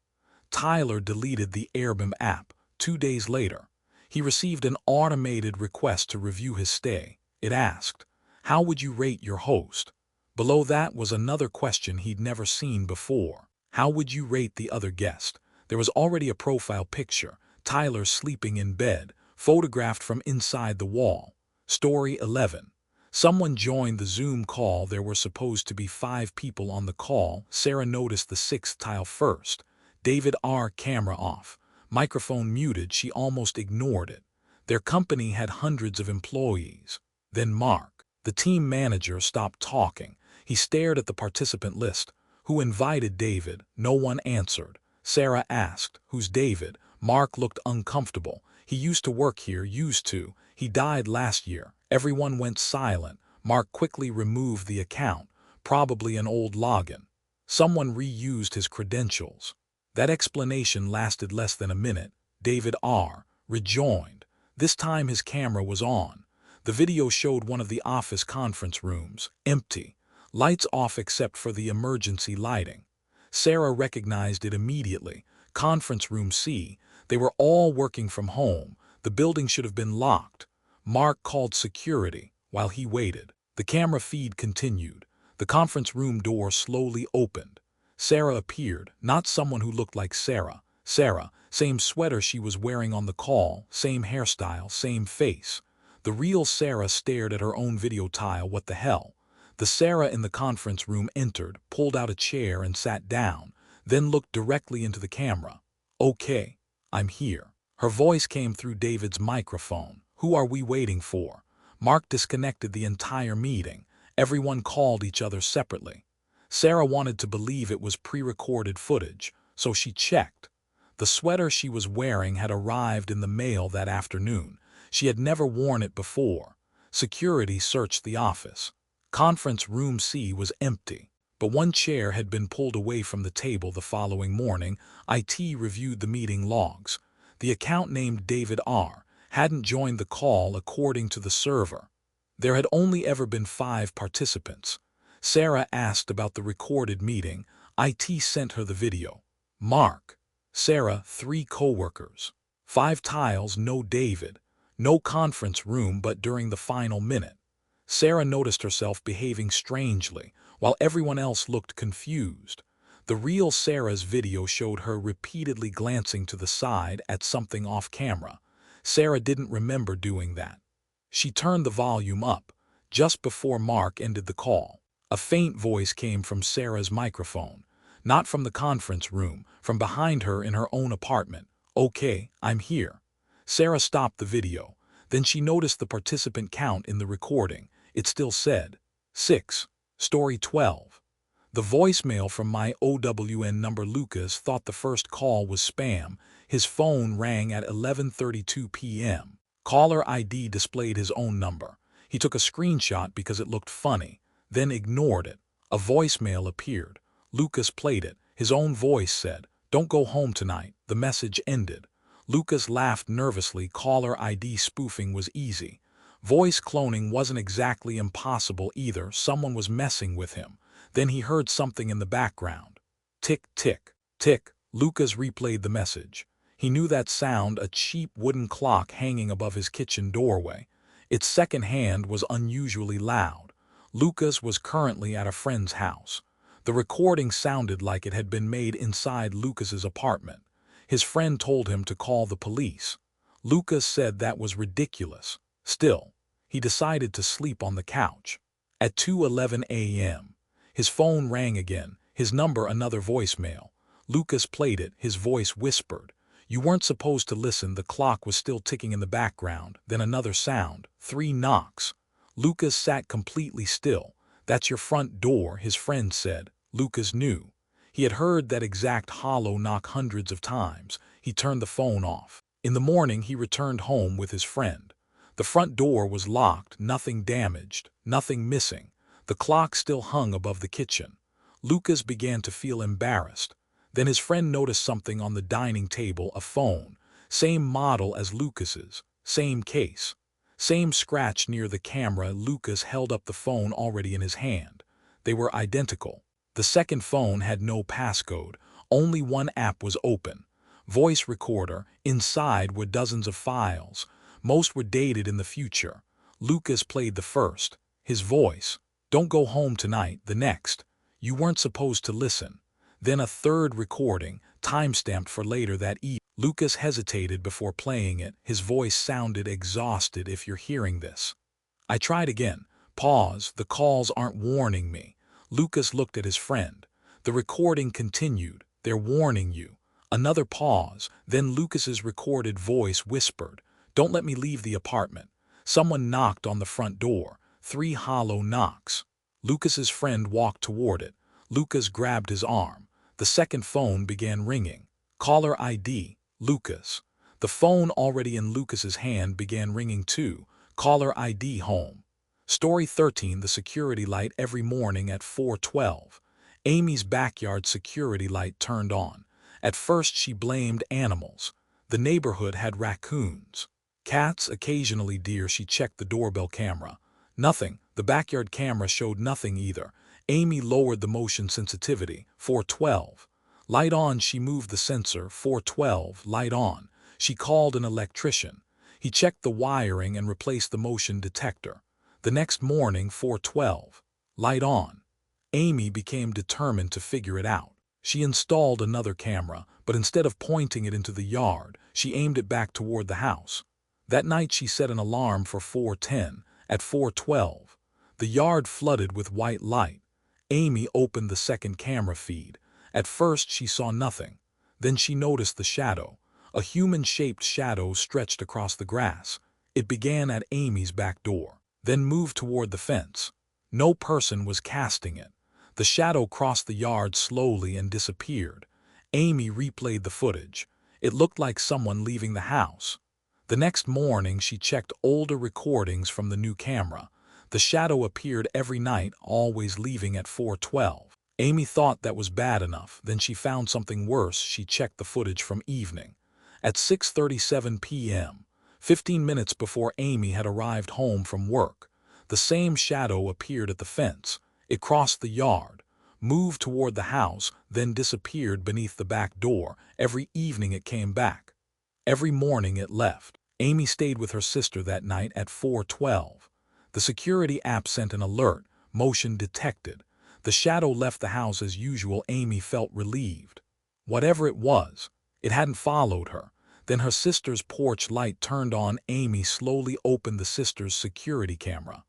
Tyler deleted the Airbnb app. 2 days later, he received an automated request to review his stay. It asked, "How would you rate your host?" Below that was another question he'd never seen before. "How would you rate the other guest?" There was already a profile picture, Tyler sleeping in bed, photographed from inside the wall. Story 11. Someone joined the Zoom call. There were supposed to be 5 people on the call. Sarah noticed the 6th tile first. David R. Camera off. Microphone muted. She almost ignored it. Their company had hundreds of employees. Then Mark, the team manager, stopped talking. He stared at the participant list. "Who invited David?" No one answered. Sarah asked, "Who's David?" Mark looked uncomfortable. "He used to work here." "Used to? He died last year." Everyone went silent. Mark quickly removed the account. Probably an old login. Someone reused his credentials. That explanation lasted less than a minute. David R. rejoined. This time his camera was on. The video showed one of the office conference rooms, empty. Lights off except for the emergency lighting. Sarah recognized it immediately. Conference room C. They were all working from home. The building should have been locked. Mark called security while he waited. The camera feed continued. The conference room door slowly opened. Sarah appeared, not someone who looked like Sarah. Sarah, same sweater she was wearing on the call, same hairstyle, same face. The real Sarah stared at her own video tile. What the hell? The Sarah in the conference room entered, pulled out a chair and sat down, then looked directly into the camera. "Okay, I'm here." Her voice came through David's microphone. "Who are we waiting for?" Mark disconnected the entire meeting. Everyone called each other separately. Sarah wanted to believe it was pre-recorded footage, so she checked. The sweater she was wearing had arrived in the mail that afternoon. She had never worn it before. Security searched the office. Conference room C was empty, but 1 chair had been pulled away from the table. The following morning, IT reviewed the meeting logs. The account named David R. hadn't joined the call according to the server. There had only ever been 5 participants. Sarah asked about the recorded meeting. IT sent her the video. Mark, Sarah, 3 coworkers. 5 tiles, no David. No conference room. But during the final minute, Sarah noticed herself behaving strangely, while everyone else looked confused. The real Sarah's video showed her repeatedly glancing to the side at something off camera. Sarah didn't remember doing that. She turned the volume up. Just before Mark ended the call, a faint voice came from Sarah's microphone. Not from the conference room, from behind her in her own apartment. "Okay, I'm here." Sarah stopped the video. Then she noticed the participant count in the recording. It still said 6. Story 12. The voicemail from my OWN number. Lucas thought the first call was spam. His phone rang at 11:32 p.m. Caller ID displayed his own number. He took a screenshot because it looked funny, then ignored it. A voicemail appeared. Lucas played it. His own voice said, "Don't go home tonight." The message ended. Lucas laughed nervously. Caller ID spoofing was easy. Voice cloning wasn't exactly impossible either. Someone was messing with him. Then he heard something in the background. Tick, tick, tick. Lucas replayed the message. He knew that sound, a cheap wooden clock hanging above his kitchen doorway. Its second hand was unusually loud. Lucas was currently at a friend's house. The recording sounded like it had been made inside Lucas's apartment. His friend told him to call the police. Lucas said that was ridiculous. Still, he decided to sleep on the couch. At 2:11 a.m., his phone rang again, his number another voicemail. Lucas played it. His voice whispered, "You weren't supposed to listen." The clock was still ticking in the background. Then another sound, 3 knocks. Lucas sat completely still. "That's your front door," his friend said. Lucas knew. He had heard that exact hollow knock hundreds of times. He turned the phone off. In the morning he returned home with his friend. The front door was locked, nothing damaged, nothing missing. The clock still hung above the kitchen. Lucas began to feel embarrassed. Then his friend noticed something on the dining table, a phone. Same model as Lucas's, same case. Same scratch near the camera. Lucas held up the phone already in his hand. They were identical. The second phone had no passcode. Only one app was open. Voice recorder. Inside were dozens of files. Most were dated in the future. Lucas played the first. His voice. "Don't go home tonight." The next. "You weren't supposed to listen." Then a third recording, timestamped for later that evening. Lucas hesitated before playing it. His voice sounded exhausted. "If you're hearing this." I tried again. Pause. "The calls aren't warning me." Lucas looked at his friend. The recording continued. "They're warning you." Another pause. Then Lucas's recorded voice whispered, "Don't let me leave the apartment." Someone knocked on the front door. 3 hollow knocks. Lucas's friend walked toward it. Lucas grabbed his arm. The second phone began ringing. Caller ID, Lucas. The phone already in Lucas's hand began ringing too. Caller ID home. Story 13. The security light. Every morning at 4:12. Amy's backyard security light turned on. At first she blamed animals. The neighborhood had raccoons. Cats, occasionally deer. She checked the doorbell camera. Nothing. The backyard camera showed nothing either. Amy lowered the motion sensitivity. 4:12. Light on. She moved the sensor. 4:12. Light on. She called an electrician. He checked the wiring and replaced the motion detector. The next morning, 4:12. Light on. Amy became determined to figure it out. She installed another camera, but instead of pointing it into the yard, she aimed it back toward the house. That night she set an alarm for 4:10. At 4:12, the yard flooded with white light. Amy opened the second camera feed. At first she saw nothing. Then she noticed the shadow. A human-shaped shadow stretched across the grass. It began at Amy's back door, then moved toward the fence. No person was casting it. The shadow crossed the yard slowly and disappeared. Amy replayed the footage. It looked like someone leaving the house. The next morning she checked older recordings from the new camera. The shadow appeared every night, always leaving at 4:12. Amy thought that was bad enough. Then she found something worse. She checked the footage from evening. At 6:37 p.m., 15 minutes before Amy had arrived home from work, the same shadow appeared at the fence. It crossed the yard, moved toward the house, then disappeared beneath the back door. Every evening it came back. Every morning it left. Amy stayed with her sister that night at 4:12. The security app sent an alert, motion detected. The shadow left the house as usual. Amy felt relieved. Whatever it was, it hadn't followed her. Then her sister's porch light turned on. Amy slowly opened the sister's security camera.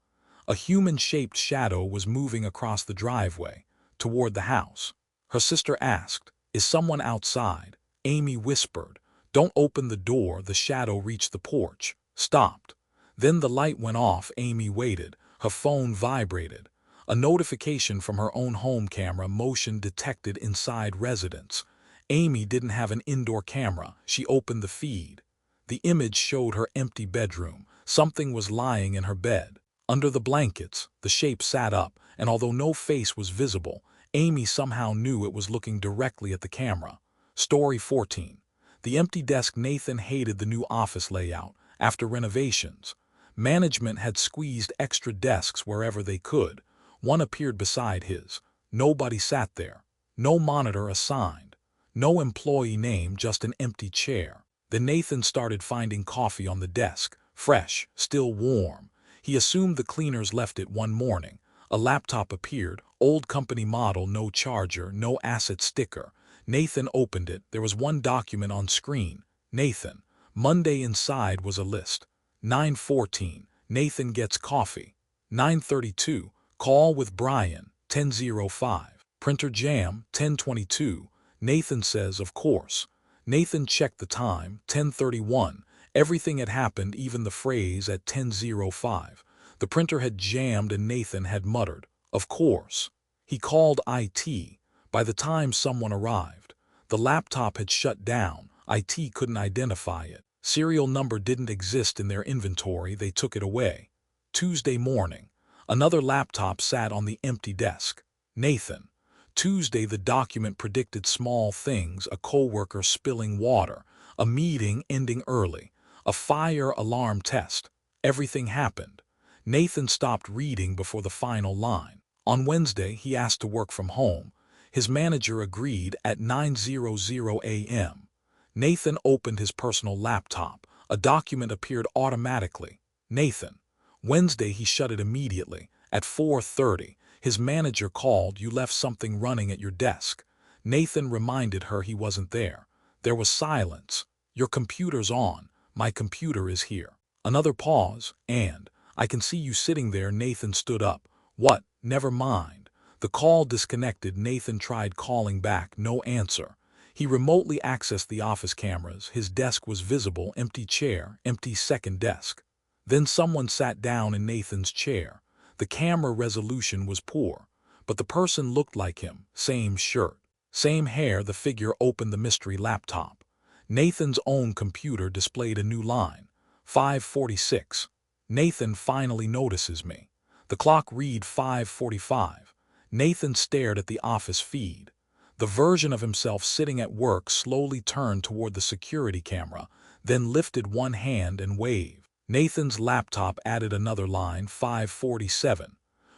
A human-shaped shadow was moving across the driveway, toward the house. Her sister asked, "Is someone outside?" Amy whispered, "Don't open the door." The shadow reached the porch, stopped. Then the light went off. Amy waited. Her phone vibrated. A notification from her own home camera: motion detected inside residence. Amy didn't have an indoor camera. She opened the feed. The image showed her empty bedroom. Something was lying in her bed. Under the blankets, the shape sat up, and although no face was visible, Amy somehow knew it was looking directly at the camera. Story 14. The empty desk. Nathan hated the new office layout. After renovations, management had squeezed extra desks wherever they could. One appeared beside his. Nobody sat there. No monitor assigned. No employee name, just an empty chair. Then Nathan started finding coffee on the desk, fresh, still warm. He assumed the cleaners left it one morning. A laptop appeared, old company model, no charger, no asset sticker. Nathan opened it. There was one document on screen. Nathan. Monday. Inside was a list. 9:14. Nathan gets coffee. 9:32. Call with Brian. 10:05. Printer jam. 10:22. Nathan says, "Of course." Nathan checked the time. 10:31. Everything had happened, even the phrase at 10:05. The printer had jammed and Nathan had muttered, "Of course." He called IT. By the time someone arrived, the laptop had shut down. IT couldn't identify it. Serial number didn't exist in their inventory. They took it away. Tuesday morning. Another laptop sat on the empty desk. Nathan. Tuesday. The document predicted small things: a coworker spilling water, a meeting ending early, a fire alarm test. Everything happened. Nathan stopped reading before the final line. On Wednesday, he asked to work from home. His manager agreed at 9:00 a.m. Nathan opened his personal laptop. A document appeared automatically. Nathan. Wednesday. He shut it immediately. At 4:30, his manager called. "You left something running at your desk." Nathan reminded her he wasn't there. There was silence. "Your computer's on." "My computer is here." Another pause. "And I can see you sitting there." Nathan stood up. "What?" "Never mind." The call disconnected. Nathan tried calling back. No answer. He remotely accessed the office cameras. His desk was visible. Empty chair, empty second desk. Then someone sat down in Nathan's chair. The camera resolution was poor, but the person looked like him. Same shirt, same hair. The figure opened the mystery laptop. Nathan's own computer displayed a new line. 5:46. Nathan finally notices me. The clock read 5:45. Nathan stared at the office feed. The version of himself sitting at work slowly turned toward the security camera, then lifted one hand and waved. Nathan's laptop added another line. 5:47.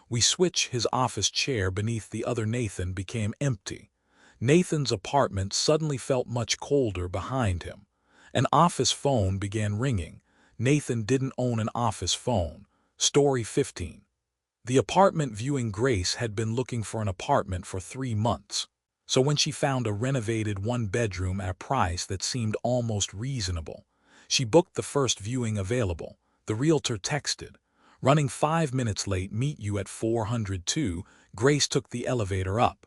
We switch. His office chair beneath the other Nathan became empty. Nathan's apartment suddenly felt much colder behind him. An office phone began ringing. Nathan didn't own an office phone. Story 15. The apartment viewing. Grace had been looking for an apartment for 3 months. So when she found a renovated one-bedroom at a price that seemed almost reasonable, she booked the first viewing available. The realtor texted, "Running 5 minutes late, meet you at 402. Grace took the elevator up.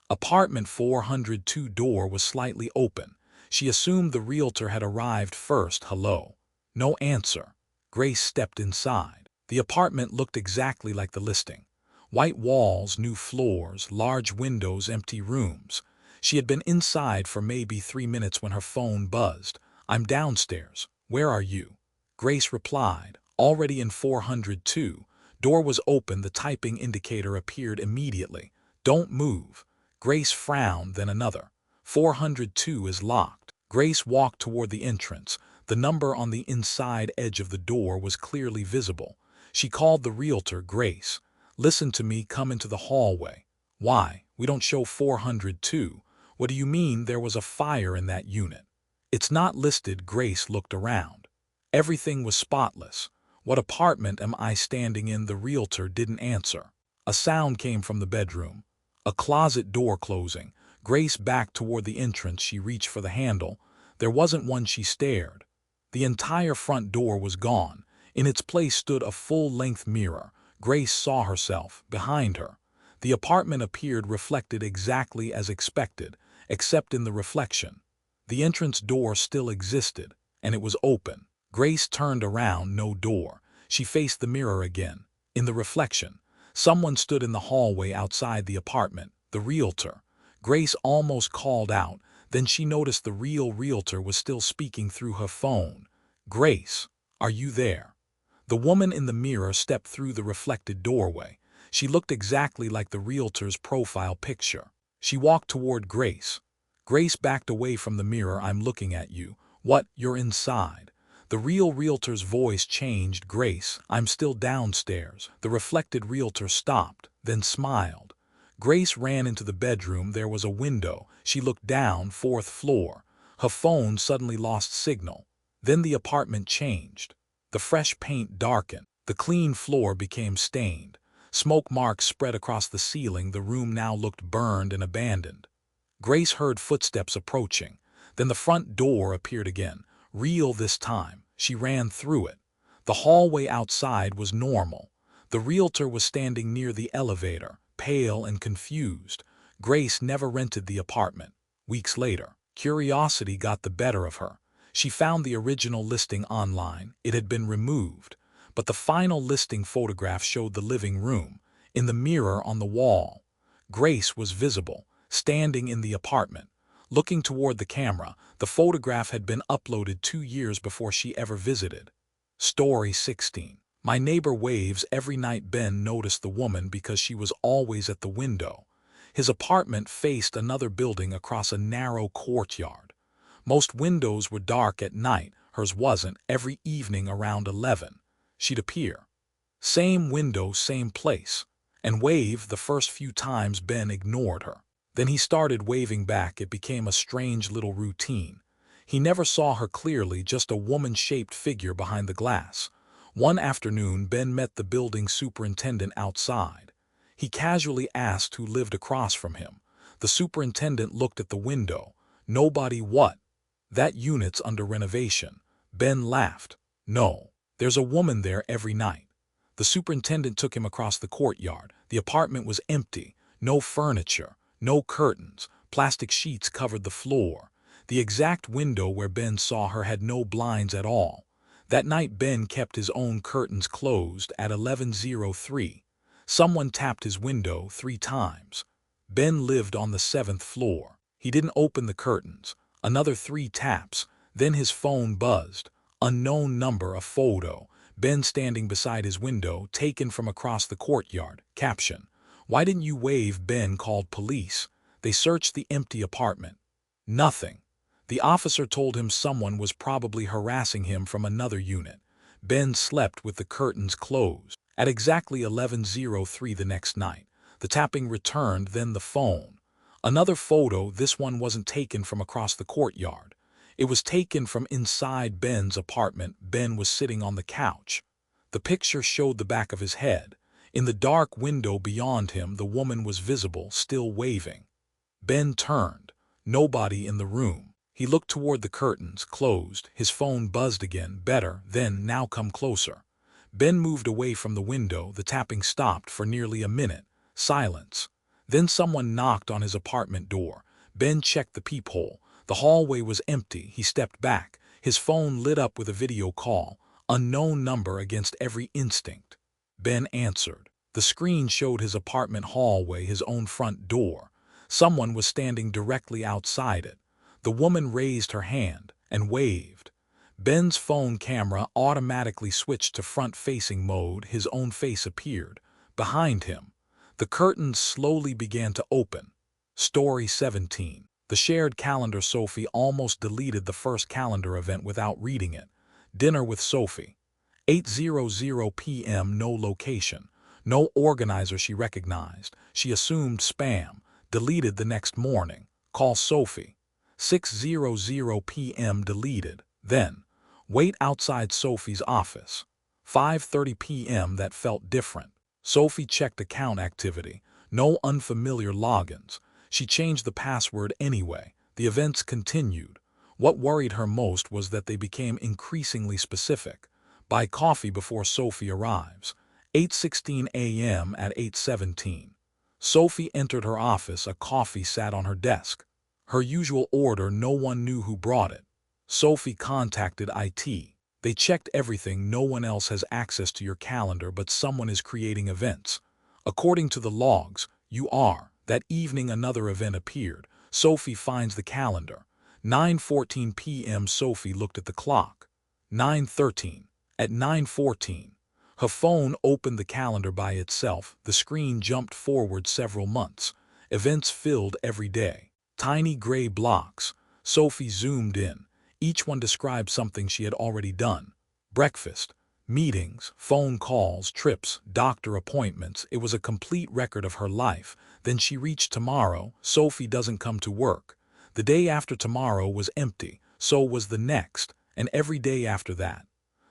Apartment 402 door was slightly open. She assumed the realtor had arrived first. Hello. No answer. Grace stepped inside. The apartment looked exactly like the listing. White walls, new floors, large windows, empty rooms. She had been inside for maybe 3 minutes when her phone buzzed. "I'm downstairs. Where are you?" Grace replied, "Already in 402. Door was open. The typing indicator appeared immediately. Don't move." Grace frowned, then another. 402 is locked. Grace walked toward the entrance. The number on the inside edge of the door was clearly visible. She called the realtor. "Grace, listen to me. Come into the hallway." "Why? We don't show 402. What do you mean? There was a fire in that unit." "It's not listed." Grace looked around. Everything was spotless. "What apartment am I standing in?" The realtor didn't answer. A sound came from the bedroom. A closet door closing. Grace backed toward the entrance. She reached for the handle. There wasn't one. She stared. The entire front door was gone. In its place stood a full-length mirror. Grace saw herself, behind her. The apartment appeared reflected exactly as expected, except in the reflection. The entrance door still existed, and it was open. Grace turned around, no door. She faced the mirror again. In the reflection, someone stood in the hallway outside the apartment, the realtor. Grace almost called out, then she noticed the real realtor was still speaking through her phone. "Grace, are you there?" The woman in the mirror stepped through the reflected doorway. She looked exactly like the realtor's profile picture. She walked toward Grace. Grace backed away from the mirror. "I'm looking at you. What, you're inside?" The real realtor's voice changed. "Grace, I'm still downstairs." The reflected realtor stopped, then smiled. Grace ran into the bedroom. There was a window. She looked down, fourth floor. Her phone suddenly lost signal. Then the apartment changed. The fresh paint darkened. The clean floor became stained. Smoke marks spread across the ceiling. The room now looked burned and abandoned. Grace heard footsteps approaching. Then the front door appeared again, real this time. She ran through it. The hallway outside was normal. The realtor was standing near the elevator, pale and confused. Grace never rented the apartment. Weeks later, curiosity got the better of her. She found the original listing online. It had been removed, but the final listing photograph showed the living room. In the mirror on the wall, Grace was visible, standing in the apartment, looking toward the camera. The photograph had been uploaded 2 years before she ever visited. Story 16. My neighbor waves every night. Ben noticed the woman because she was always at the window. His apartment faced another building across a narrow courtyard. Most windows were dark at night. Hers wasn't. Every evening around 11, she'd appear. Same window, same place. And wave. The first few times Ben ignored her. Then he started waving back. It became a strange little routine. He never saw her clearly, just a woman-shaped figure behind the glass. One afternoon, Ben met the building superintendent outside. He casually asked who lived across from him. The superintendent looked at the window. "Nobody." "What?" "That unit's under renovation." Ben laughed. "No, there's a woman there every night." The superintendent took him across the courtyard. The apartment was empty. No furniture, no curtains. Plastic sheets covered the floor. The exact window where Ben saw her had no blinds at all. That night Ben kept his own curtains closed. At 11:03, someone tapped his window 3 times. Ben lived on the 7th floor. He didn't open the curtains. Another 3 taps. Then his phone buzzed. Unknown number. A photo. Ben standing beside his window, taken from across the courtyard. Caption: "Why didn't you wave?" Ben called police. They searched the empty apartment. Nothing. The officer told him someone was probably harassing him from another unit. Ben slept with the curtains closed. At exactly 11:03 the next night, the tapping returned, then the phone. Another photo. This one wasn't taken from across the courtyard. It was taken from inside Ben's apartment. Ben was sitting on the couch. The picture showed the back of his head. In the dark window beyond him, the woman was visible, still waving. Ben turned. Nobody in the room. He looked toward the curtains, closed. His phone buzzed again. Better. Then, "Now come closer." Ben moved away from the window. The tapping stopped for nearly a minute. Silence. Then someone knocked on his apartment door. Ben checked the peephole. The hallway was empty. He stepped back. His phone lit up with a video call. Unknown number. Against every instinct, Ben answered. The screen showed his apartment hallway, his own front door. Someone was standing directly outside it. The woman raised her hand and waved. Ben's phone camera automatically switched to front-facing mode. His own face appeared. Behind him, the curtains slowly began to open. Story 17. The shared calendar. Sophie almost deleted the first calendar event without reading it. Dinner with Sophie. 8:00 p.m. No location. No organizer she recognized. She assumed spam. Deleted the next morning. Call Sophie. 6:00 p.m. Deleted. Then, wait outside Sophie's office. 5:30 p.m. That felt different. Sophie checked account activity. No unfamiliar logins. She changed the password anyway. The events continued. What worried her most was that they became increasingly specific. Buy coffee before Sophie arrives. 8:16 a.m. At 8:17. Sophie entered her office. A coffee sat on her desk. Her usual order, no one knew who brought it. Sophie contacted IT. They checked everything. No one else has access to your calendar, but someone is creating events. According to the logs, you are. That evening another event appeared. Sophie finds the calendar. 9:14 p.m. Sophie looked at the clock. 9:13. At 9:14. Her phone opened the calendar by itself. The screen jumped forward several months. Events filled every day. Tiny gray blocks. Sophie zoomed in. Each one described something she had already done. Breakfast, meetings, phone calls, trips, doctor appointments. It was a complete record of her life. Then she reached tomorrow. Sophie doesn't come to work. The day after tomorrow was empty. So was the next, and every day after that.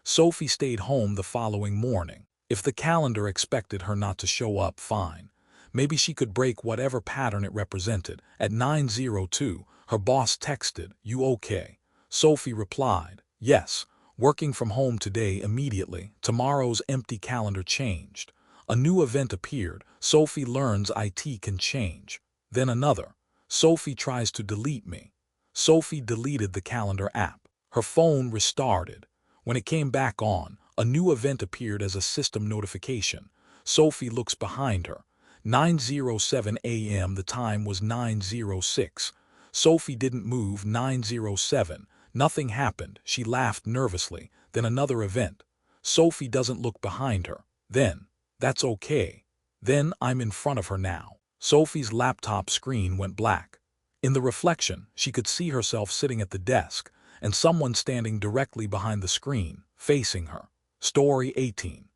Sophie stayed home the following morning. If the calendar expected her not to show up, fine. Maybe she could break whatever pattern it represented. At 9:02, her boss texted, "You okay?" Sophie replied, "Yes, working from home today." Immediately, tomorrow's empty calendar changed. A new event appeared. Sophie learns IT can change. Then another. Sophie tries to delete me. Sophie deleted the calendar app. Her phone restarted. When it came back on, a new event appeared as a system notification. Sophie looks behind her. 9:07 a.m. The time was 9:06. Sophie didn't move. 9:07. Nothing happened. She laughed nervously. Then another event. Sophie doesn't look behind her. Then, that's okay. Then I'm in front of her now. Sophie's laptop screen went black. In the reflection, she could see herself sitting at the desk, and someone standing directly behind the screen, facing her. Story 18.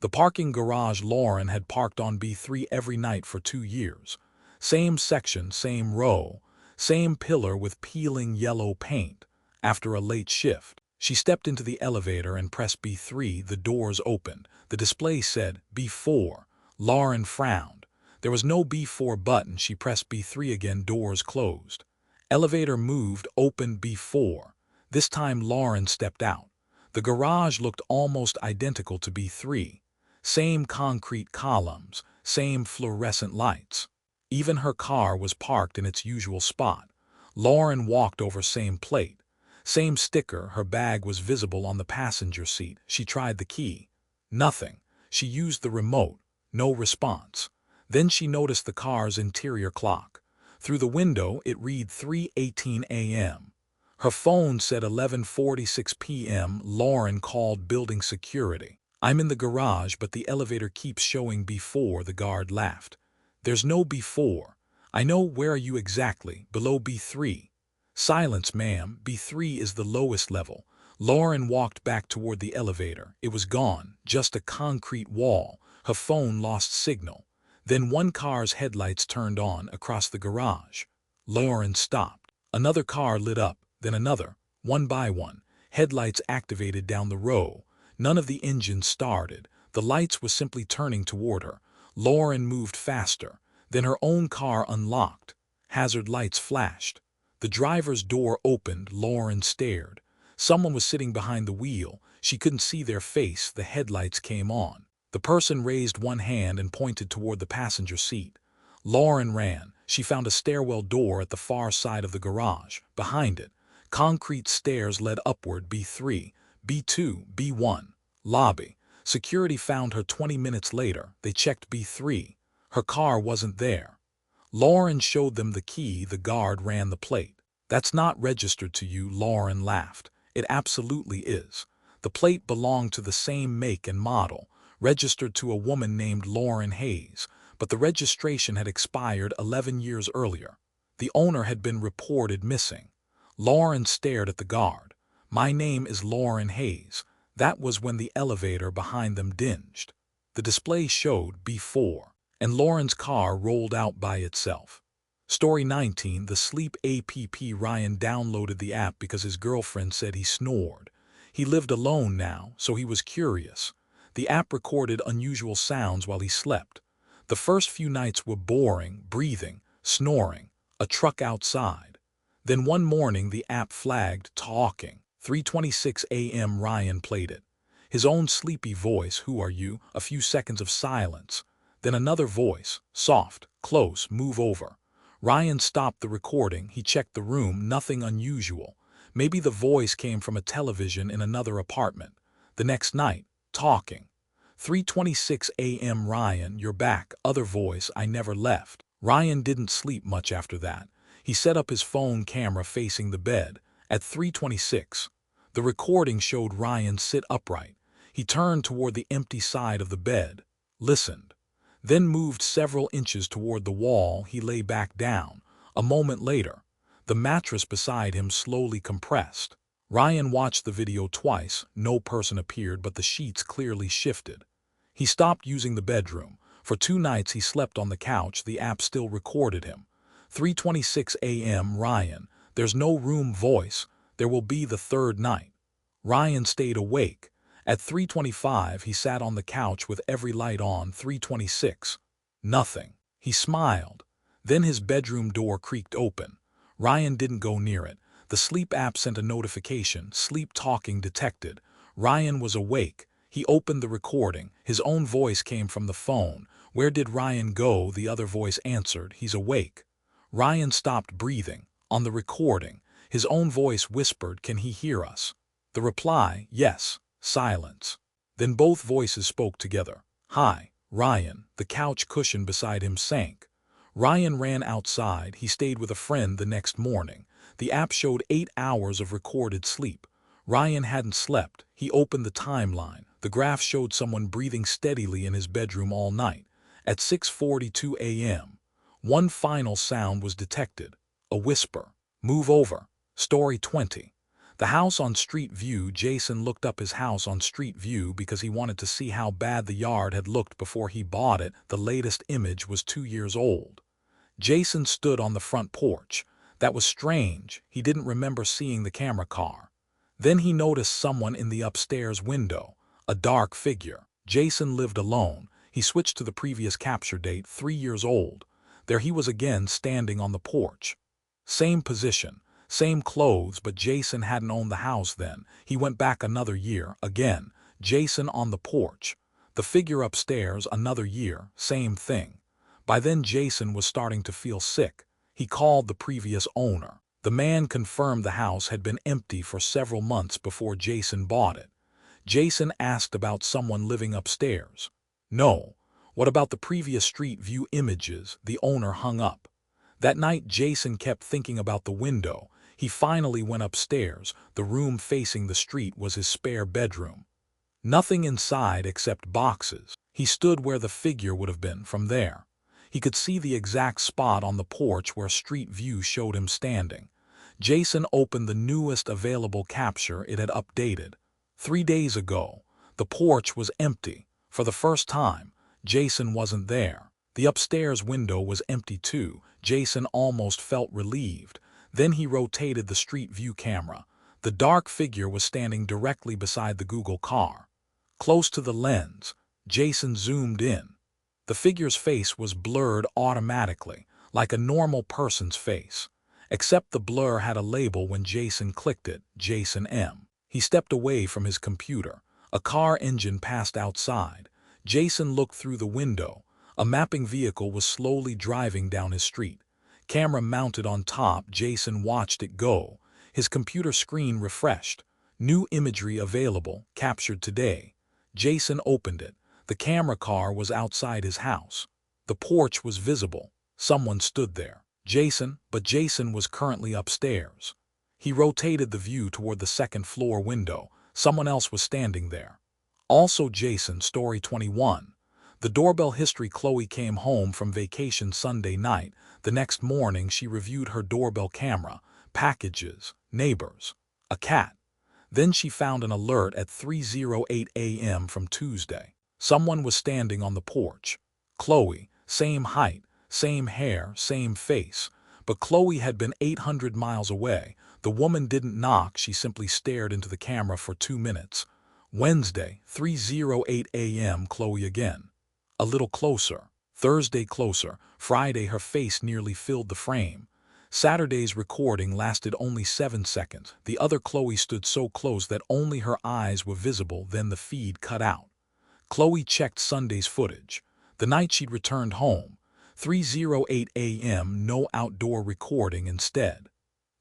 The parking garage. Lauren had parked on B3 every night for 2 years. Same section, same row, same pillar with peeling yellow paint. After a late shift, she stepped into the elevator and pressed B3. The doors opened. The display said B4. Lauren frowned. There was no B4 button. She pressed B3 again. Doors closed. Elevator moved, opened B4. This time Lauren stepped out. The garage looked almost identical to B3. Same concrete columns, same fluorescent lights. Even her car was parked in its usual spot. Lauren walked over. Same plate, same sticker. Her bag was visible on the passenger seat. She tried the key. Nothing. She used the remote. No response. Then she noticed the car's interior clock. Through the window, it read 3:18 a.m. Her phone said 11:46 p.m. Lauren called building security. "I'm in the garage, but the elevator keeps showing B4. The guard laughed. "There's no B4. I know. Where are you exactly?" "Below B3. "Silence, ma'am. B3 is the lowest level." Lauren walked back toward the elevator. It was gone, just a concrete wall. Her phone lost signal. Then one car's headlights turned on across the garage. Lauren stopped. Another car lit up. Then another, one by one. Headlights activated down the row. None of the engines started. The lights were simply turning toward her. Lauren moved faster. Then her own car unlocked. Hazard lights flashed. The driver's door opened. Lauren stared. Someone was sitting behind the wheel. She couldn't see their face. The headlights came on. The person raised one hand and pointed toward the passenger seat. Lauren ran. She found a stairwell door at the far side of the garage. Behind it, concrete stairs led upward. B3, B2, B1. Lobby. Security found her 20 minutes later. They checked B3. Her car wasn't there. Lauren showed them the key. The guard ran the plate. "That's not registered to you." Lauren laughed. "It absolutely is. The plate belonged to the same make and model, registered to a woman named Lauren Hayes, but the registration had expired 11 years earlier. The owner had been reported missing." Lauren stared at the guard. "My name is Lauren Hayes." That was when the elevator behind them dinged. The display showed B4, and Lauren's car rolled out by itself. Story 19. The Sleep app. Ryan downloaded the app because his girlfriend said he snored. He lived alone now, so he was curious. The app recorded unusual sounds while he slept. The first few nights were boring: breathing, snoring, a truck outside. Then one morning the app flagged talking. 3:26 a.m. Ryan played it. His own sleepy voice, "Who are you?" A few seconds of silence. Then another voice, soft, close, "Move over." Ryan stopped the recording. He checked the room, nothing unusual. Maybe the voice came from a television in another apartment. The next night, talking. 3:26 a.m. Ryan, "You're back." Other voice, "I never left." Ryan didn't sleep much after that. He set up his phone camera facing the bed. At 3:26, the recording showed Ryan sit upright. He turned toward the empty side of the bed, listened, then moved several inches toward the wall. He lay back down. A moment later, the mattress beside him slowly compressed. Ryan watched the video twice. No person appeared, but the sheets clearly shifted. He stopped using the bedroom. For 2 nights he slept on the couch. The app still recorded him. 3:26 a.m. Ryan, "There's no room." Voice, "There will be the third night." Ryan stayed awake. At 3:25 he sat on the couch with every light on. 3:26. Nothing. He smiled. Then his bedroom door creaked open. Ryan didn't go near it. The sleep app sent a notification, "Sleep talking detected." Ryan was awake. He opened the recording. His own voice came from the phone. "Where did Ryan go?" The other voice answered, "He's awake." Ryan stopped breathing. On the recording, his own voice whispered, "Can he hear us?" The reply, "Yes." Silence. Then both voices spoke together. "Hi, Ryan." The couch cushion beside him sank. Ryan ran outside. He stayed with a friend the next morning. The app showed 8 hours of recorded sleep. Ryan hadn't slept. He opened the timeline. The graph showed someone breathing steadily in his bedroom all night. At 6:42 a.m., one final sound was detected. A whisper. "Move over." Story 20. The house on Street View. Jason looked up his house on Street View because he wanted to see how bad the yard had looked before he bought it. The latest image was 2 years old. Jason stood on the front porch. That was strange. He didn't remember seeing the camera car. Then he noticed someone in the upstairs window. A dark figure. Jason lived alone. He switched to the previous capture date, 3 years old. There he was again, standing on the porch. Same position, same clothes, but Jason hadn't owned the house then. He went back another year, again. Jason on the porch. The figure upstairs, another year, same thing. By then Jason was starting to feel sick. He called the previous owner. The man confirmed the house had been empty for several months before Jason bought it. Jason asked about someone living upstairs. "No." "What about the previous Street View images?" The owner hung up. That night Jason kept thinking about the window. He finally went upstairs. The room facing the street was his spare bedroom. Nothing inside except boxes. He stood where the figure would have been. From there, he could see the exact spot on the porch where Street View showed him standing. Jason opened the newest available capture. It had updated. 3 days ago, the porch was empty. For the first time, Jason wasn't there. The upstairs window was empty too. Jason almost felt relieved. Then he rotated the Street View camera. The dark figure was standing directly beside the Google car. Close to the lens, Jason zoomed in. The figure's face was blurred automatically, like a normal person's face. Except the blur had a label. When Jason clicked it, Jason M. He stepped away from his computer. A car engine passed outside. Jason looked through the window. A mapping vehicle was slowly driving down his street. Camera mounted on top, Jason watched it go. His computer screen refreshed. New imagery available, captured today. Jason opened it. The camera car was outside his house. The porch was visible. Someone stood there. But Jason was currently upstairs. He rotated the view toward the second floor window. Someone else was standing there. Also Jason. Story 21. The doorbell history. Chloe came home from vacation Sunday night. The next morning she reviewed her doorbell camera. Packages, neighbors, a cat. Then she found an alert at 3:08 a.m. from Tuesday. Someone was standing on the porch. Chloe, same height, same hair, same face. But Chloe had been 800 miles away. The woman didn't knock, she simply stared into the camera for 2 minutes. Wednesday, 3:08 a.m. Chloe again. A little closer. Thursday closer. Friday her face nearly filled the frame. Saturday's recording lasted only 7 seconds. The other Chloe stood so close that only her eyes were visible, then the feed cut out. Chloe checked Sunday's footage. The night she'd returned home. 3:08 a.m. No outdoor recording instead.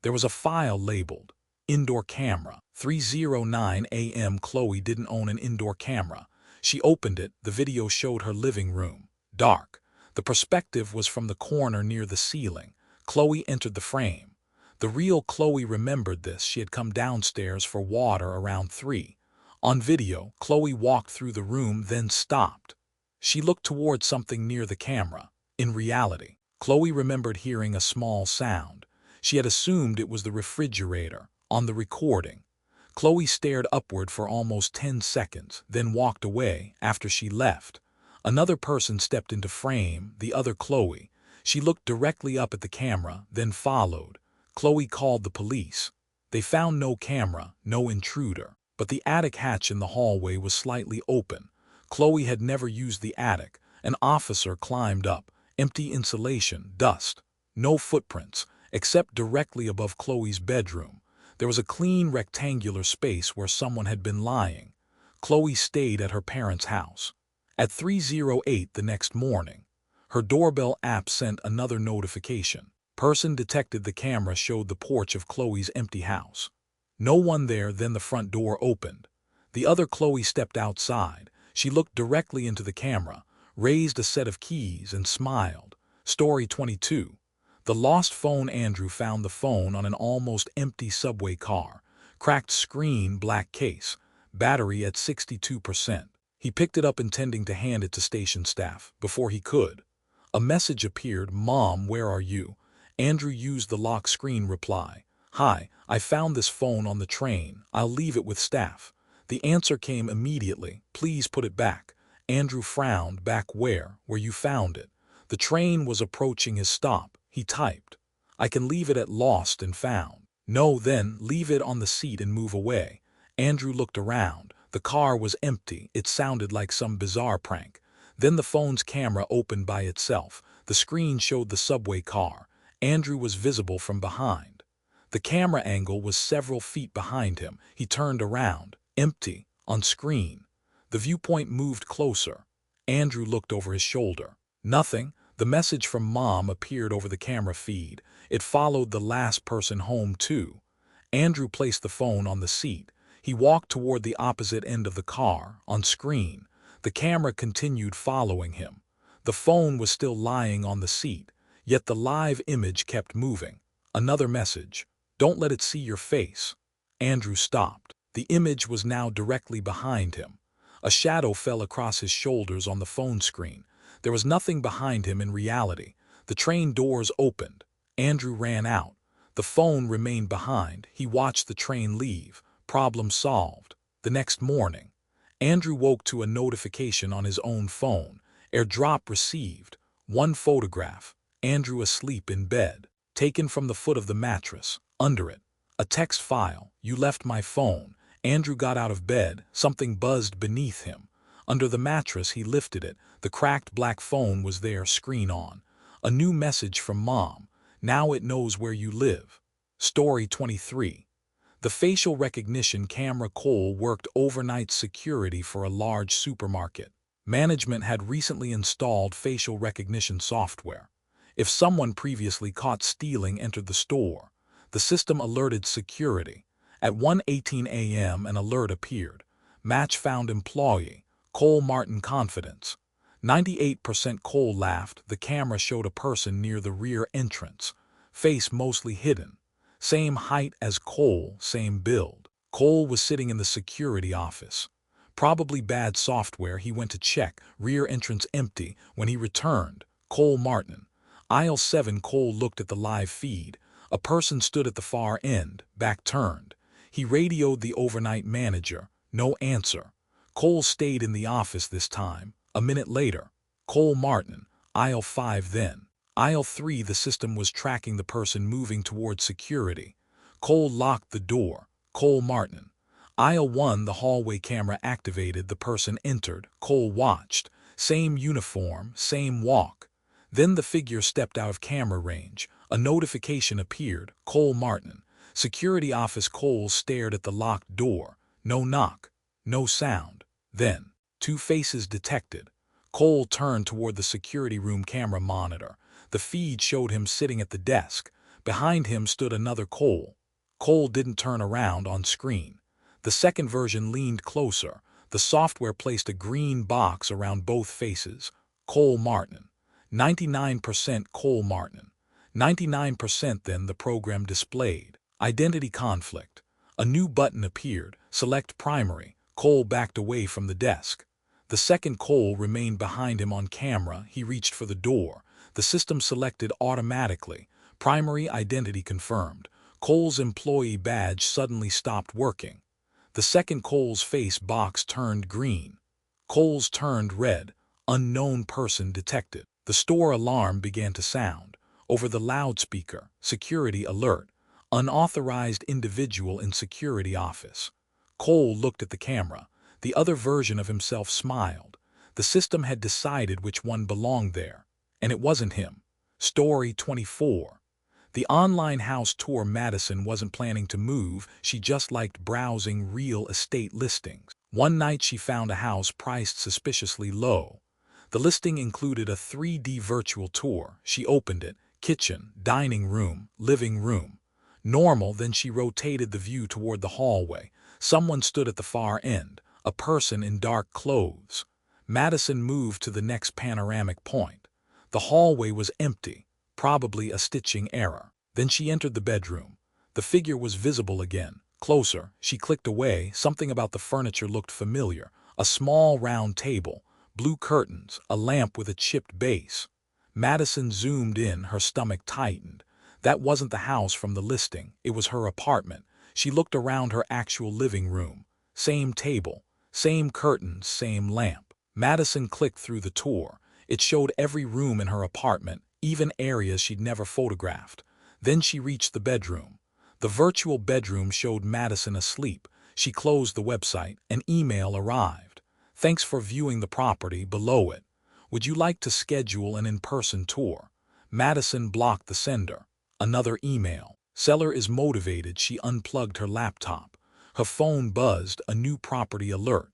There was a file labeled Indoor Camera. 3:09 a.m. Chloe didn't own an indoor camera. She opened it. The video showed her living room. Dark. The perspective was from the corner near the ceiling. Chloe entered the frame. The real Chloe remembered this. She had come downstairs for water around 3. On video, Chloe walked through the room, then stopped. She looked toward something near the camera. In reality, Chloe remembered hearing a small sound. She had assumed it was the refrigerator. On the recording, Chloe stared upward for almost 10 seconds, then walked away. After she left, another person stepped into frame, the other Chloe. She looked directly up at the camera, then followed. Chloe called the police. They found no camera, no intruder, but the attic hatch in the hallway was slightly open. Chloe had never used the attic. An officer climbed up. Empty insulation, dust. No footprints, except directly above Chloe's bedroom. There was a clean rectangular space where someone had been lying. Chloe stayed at her parents' house. At 3:08 the next morning, her doorbell app sent another notification. Person detected. The camera showed the porch of Chloe's empty house. No one there. Then the front door opened. The other Chloe stepped outside. She looked directly into the camera, raised a set of keys, and smiled. Story 22. The lost phone. Andrew found the phone on an almost empty subway car. Cracked screen, black case, battery at 62%. He picked it up intending to hand it to station staff. Before he could, a message appeared. Mom, where are you? Andrew used the lock screen reply. Hi, I found this phone on the train. I'll leave it with staff. The answer came immediately. Please put it back. Andrew frowned. Back where? Where you found it. The train was approaching his stop. He typed, I can leave it at lost and found. No, then leave it on the seat and move away. Andrew looked around. The car was empty. It sounded like some bizarre prank. Then the phone's camera opened by itself. The screen showed the subway car. Andrew was visible from behind. The camera angle was several feet behind him. He turned around. Empty. On screen. The viewpoint moved closer. Andrew looked over his shoulder. Nothing. The message from Mom appeared over the camera feed. It followed the last person home too. Andrew placed the phone on the seat. He walked toward the opposite end of the car. On screen, the camera continued following him. The phone was still lying on the seat, yet the live image kept moving. Another message. Don't let it see your face. Andrew stopped. The image was now directly behind him. A shadow fell across his shoulders on the phone screen. There was nothing behind him in reality. The train doors opened. Andrew ran out. The phone remained behind. He watched the train leave. Problem solved. The next morning, Andrew woke to a notification on his own phone. AirDrop received. One photograph. Andrew asleep in bed. Taken from the foot of the mattress. Under it, a text file. You left my phone. Andrew got out of bed. Something buzzed beneath him. Under the mattress, he lifted it. The cracked black phone was there, screen on. A new message from Mom. Now it knows where you live. Story 23. The facial recognition camera. Cole worked overnight security for a large supermarket. Management had recently installed facial recognition software. If someone previously caught stealing entered the store, the system alerted security. At 1:18 a.m. an alert appeared. Match found employee. Cole Martin. Confidence. 98%. Cole laughed. The camera showed a person near the rear entrance. Face mostly hidden. Same height as Cole, same build. Cole was sitting in the security office. Probably bad software. He went to check. Rear entrance empty. When he returned, Cole Martin. Aisle 7. Cole looked at the live feed. A person stood at the far end, back turned. He radioed the overnight manager. No answer. Cole stayed in the office this time. A minute later, Cole Martin. Aisle 5. Then aisle 3. The system was tracking the person moving towards security. Cole locked the door. Cole Martin. Aisle 1. The hallway camera activated. The person entered. Cole watched. Same uniform, same walk. Then the figure stepped out of camera range. A notification appeared. Cole Martin. Security office. Cole stared at the locked door. No knock. No sound. Then, two faces detected. Cole turned toward the security room camera monitor. The feed showed him sitting at the desk. Behind him stood another Cole. Cole didn't turn around on screen. The second version leaned closer. The software placed a green box around both faces. Cole Martin. 99% Cole Martin. 99%. Then the program displayed. Identity conflict. A new button appeared. Select primary. Cole backed away from the desk. The second Cole remained behind him on camera. He reached for the door. The system selected automatically. Primary identity confirmed. Cole's employee badge suddenly stopped working. The second Cole's face box turned green. Cole's turned red. Unknown person detected. The store alarm began to sound. Over the loudspeaker, security alert. Unauthorized individual in security office. Cole looked at the camera. The other version of himself smiled. The system had decided which one belonged there. And it wasn't him. Story 24. The online house tour. Madison wasn't planning to move, she just liked browsing real estate listings. One night she found a house priced suspiciously low. The listing included a 3D virtual tour. She opened it. Kitchen, dining room, living room. Normal. Then she rotated the view toward the hallway. Someone stood at the far end, a person in dark clothes. Madison moved to the next panoramic point. The hallway was empty. Probably a stitching error. Then she entered the bedroom. The figure was visible again. Closer. She clicked away. Something about the furniture looked familiar. A small round table, blue curtains, a lamp with a chipped base. Madison zoomed in. Her stomach tightened. That wasn't the house from the listing. It was her apartment. She looked around her actual living room. Same table, same curtains, same lamp. Madison clicked through the tour. It showed every room in her apartment, even areas she'd never photographed. Then she reached the bedroom. The virtual bedroom showed Madison asleep. She closed the website. An email arrived. Thanks for viewing the property. Below it. Would you like to schedule an in-person tour? Madison blocked the sender. Another email. Seller is motivated. She unplugged her laptop. Her phone buzzed. A new property alert.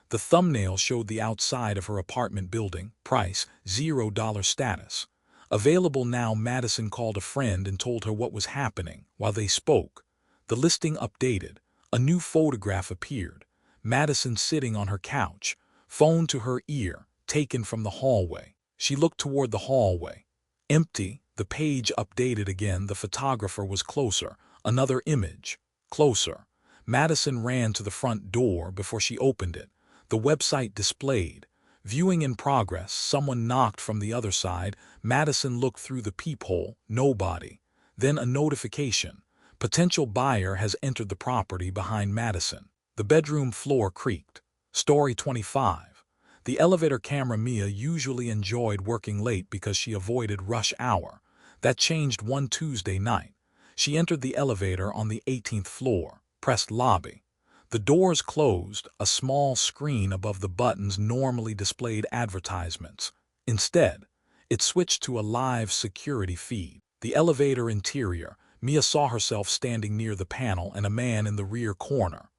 The thumbnail showed the outside of her apartment building. Price, $0 status. Available now. Madison called a friend and told her what was happening. While they spoke, the listing updated. A new photograph appeared. Madison sitting on her couch, phone to her ear, taken from the hallway. She looked toward the hallway. Empty. The page updated again. The photographer was closer. Another image. Closer. Madison ran to the front door before she opened it. The website displayed. Viewing in progress. Someone knocked from the other side. Madison looked through the peephole. Nobody. Then a notification. Potential buyer has entered the property. Behind Madison. The bedroom floor creaked. Story 25. The elevator camera. Mia usually enjoyed working late because she avoided rush hour. That changed one Tuesday night. She entered the elevator on the 18th floor. Pressed lobby. The doors closed. A small screen above the buttons normally displayed advertisements. Instead, it switched to a live security feed. The elevator interior. Mia saw herself standing near the panel and a man in the rear corner.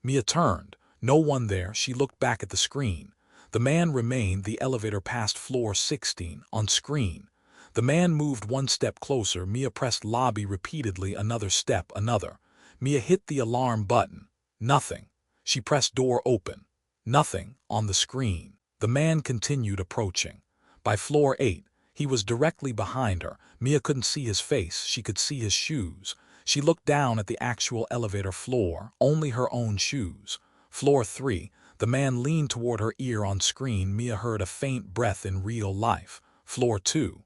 Mia turned. No one there. She looked back at the screen. The man remained. The elevator passed floor 16 on screen. The man moved one step closer. Mia pressed lobby repeatedly. Another step, another. Mia hit the alarm button. Nothing. She pressed door open. Nothing on the screen. The man continued approaching. By floor 8, he was directly behind her. Mia couldn't see his face. She could see his shoes. She looked down at the actual elevator floor. Only her own shoes. Floor 3. The man leaned toward her ear on screen. Mia heard a faint breath in real life. Floor 2.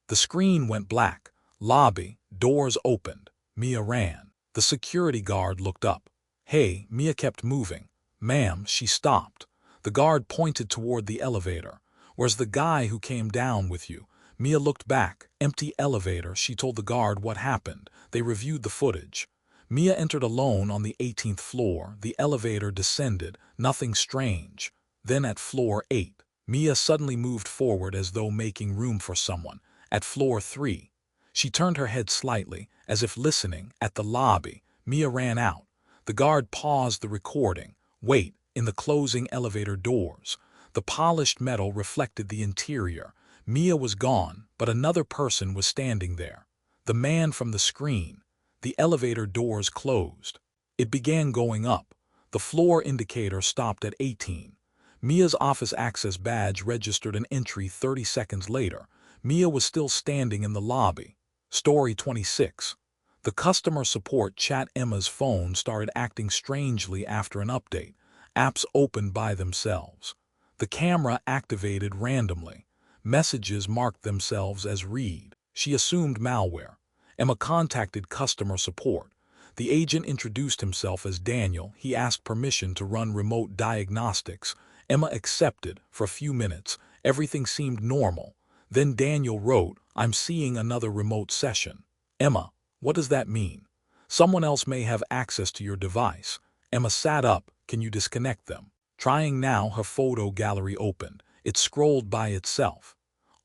The screen went black. Lobby. Doors opened. Mia ran. The security guard looked up. Hey. Mia kept moving. Ma'am. She stopped. The guard pointed toward the elevator. Where's the guy who came down with you? Mia looked back. Empty elevator. She told the guard what happened. They reviewed the footage. Mia entered alone on the 18th floor. The elevator descended. Nothing strange. Then at floor 8, Mia suddenly moved forward as though making room for someone. At floor 3, She turned her head slightly, as if listening. At the lobby, Mia ran out. The guard paused the recording. Wait, in the closing elevator doors. The polished metal reflected the interior. Mia was gone, but another person was standing there. The man from the screen. The elevator doors closed. It began going up. The floor indicator stopped at 18. Mia's office access badge registered an entry 30 seconds later. Mia was still standing in the lobby. Story 26. The customer support chat. Emma's phone started acting strangely after an update. Apps opened by themselves. The camera activated randomly. Messages marked themselves as read. She assumed malware. Emma contacted customer support. The agent introduced himself as Daniel. He asked permission to run remote diagnostics. Emma accepted. For a few minutes, everything seemed normal. Then Daniel wrote, "I'm seeing another remote session." Emma, what does that mean? Someone else may have access to your device. Emma sat up. Can you disconnect them? Trying now. Her photo gallery opened. It scrolled by itself.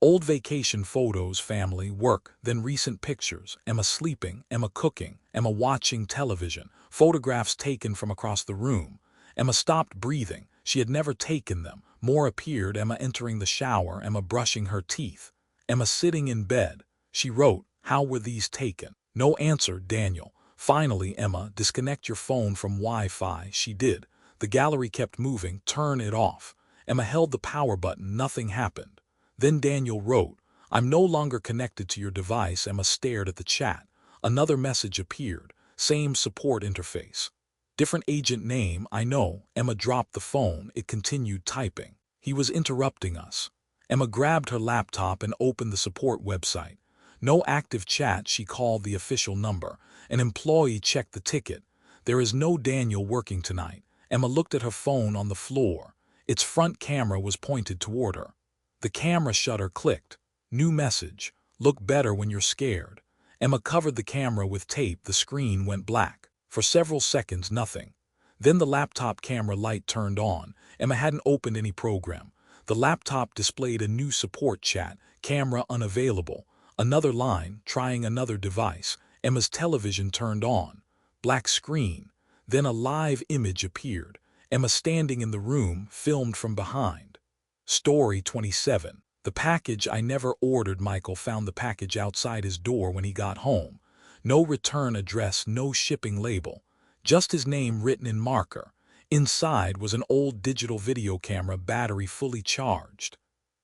Old vacation photos, family, work, then recent pictures. Emma sleeping, Emma cooking, Emma watching television, photographs taken from across the room. Emma stopped breathing. She had never taken them. More appeared. Emma entering the shower, Emma brushing her teeth, Emma sitting in bed. She wrote, "How were these taken?" No answer. Daniel. Finally, Emma, disconnect your phone from Wi-Fi. She did. The gallery kept moving. Turn it off. Emma held the power button. Nothing happened. Then Daniel wrote, "I'm no longer connected to your device." Emma stared at the chat. Another message appeared. Same support interface. Different agent name. I know. Emma dropped the phone. It continued typing. He was interrupting us. Emma grabbed her laptop and opened the support website. No active chat. She called the official number. An employee checked the ticket. There is no Daniel working tonight. Emma looked at her phone on the floor. Its front camera was pointed toward her. The camera shutter clicked. New message. Look better when you're scared. Emma covered the camera with tape. The screen went black. For several seconds, nothing. Then the laptop camera light turned on. Emma hadn't opened any program. The laptop displayed a new support chat. Camera unavailable. Another line, trying another device. Emma's television turned on. Black screen. Then a live image appeared. Emma standing in the room, filmed from behind. Story 27. The package I never ordered. Michael found the package outside his door when he got home. No return address, no shipping label. Just his name written in marker. Inside was an old digital video camera, battery fully charged.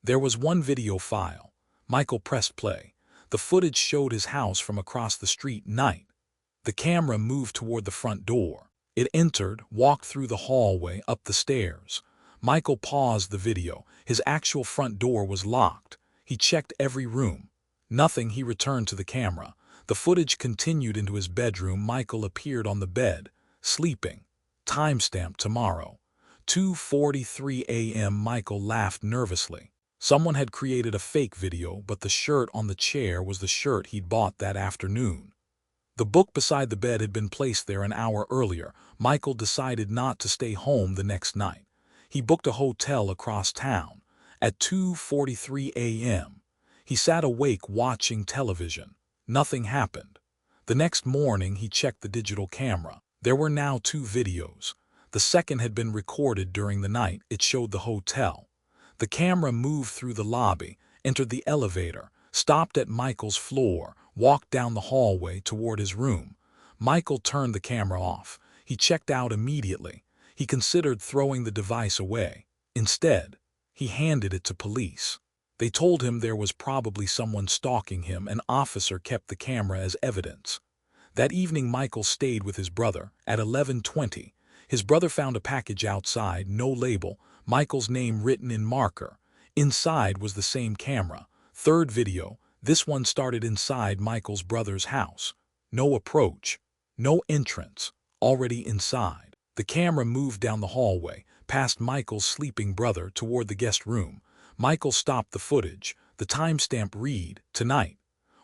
There was one video file. Michael pressed play. The footage showed his house from across the street. Night. The camera moved toward the front door. It entered, walked through the hallway, up the stairs. Michael paused the video. His actual front door was locked. He checked every room. Nothing. He returned to the camera. The footage continued into his bedroom. Michael appeared on the bed, sleeping. Timestamp tomorrow. 2:43 a.m. Michael laughed nervously. Someone had created a fake video, but the shirt on the chair was the shirt he'd bought that afternoon. The book beside the bed had been placed there an hour earlier. Michael decided not to stay home the next night. He booked a hotel across town. At 2:43 a.m., he sat awake watching television. Nothing happened. The next morning he checked the digital camera. There were now two videos. The second had been recorded during the night. It showed the hotel. The camera moved through the lobby, entered the elevator, stopped at Michael's floor, walked down the hallway toward his room. Michael turned the camera off. He checked out immediately. He considered throwing the device away. Instead, he handed it to police. They told him there was probably someone stalking him. An officer kept the camera as evidence. That evening Michael stayed with his brother. At 11:20, his brother found a package outside, no label, Michael's name written in marker. Inside was the same camera. Third video. This one started inside Michael's brother's house. No approach. No entrance. Already inside. The camera moved down the hallway, past Michael's sleeping brother toward the guest room. Michael stopped the footage. The timestamp read, tonight.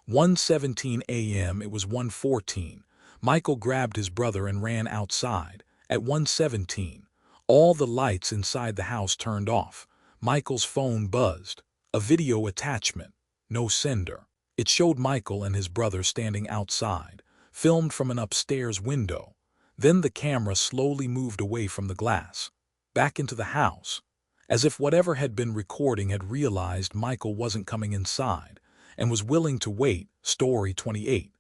1:17 a.m. It was 1:14. Michael grabbed his brother and ran outside. At 1:17, all the lights inside the house turned off. Michael's phone buzzed. A video attachment. No sender. It showed Michael and his brother standing outside, filmed from an upstairs window. Then the camera slowly moved away from the glass, back into the house, as if whatever had been recording had realized Michael wasn't coming inside and was willing to wait. Story 28.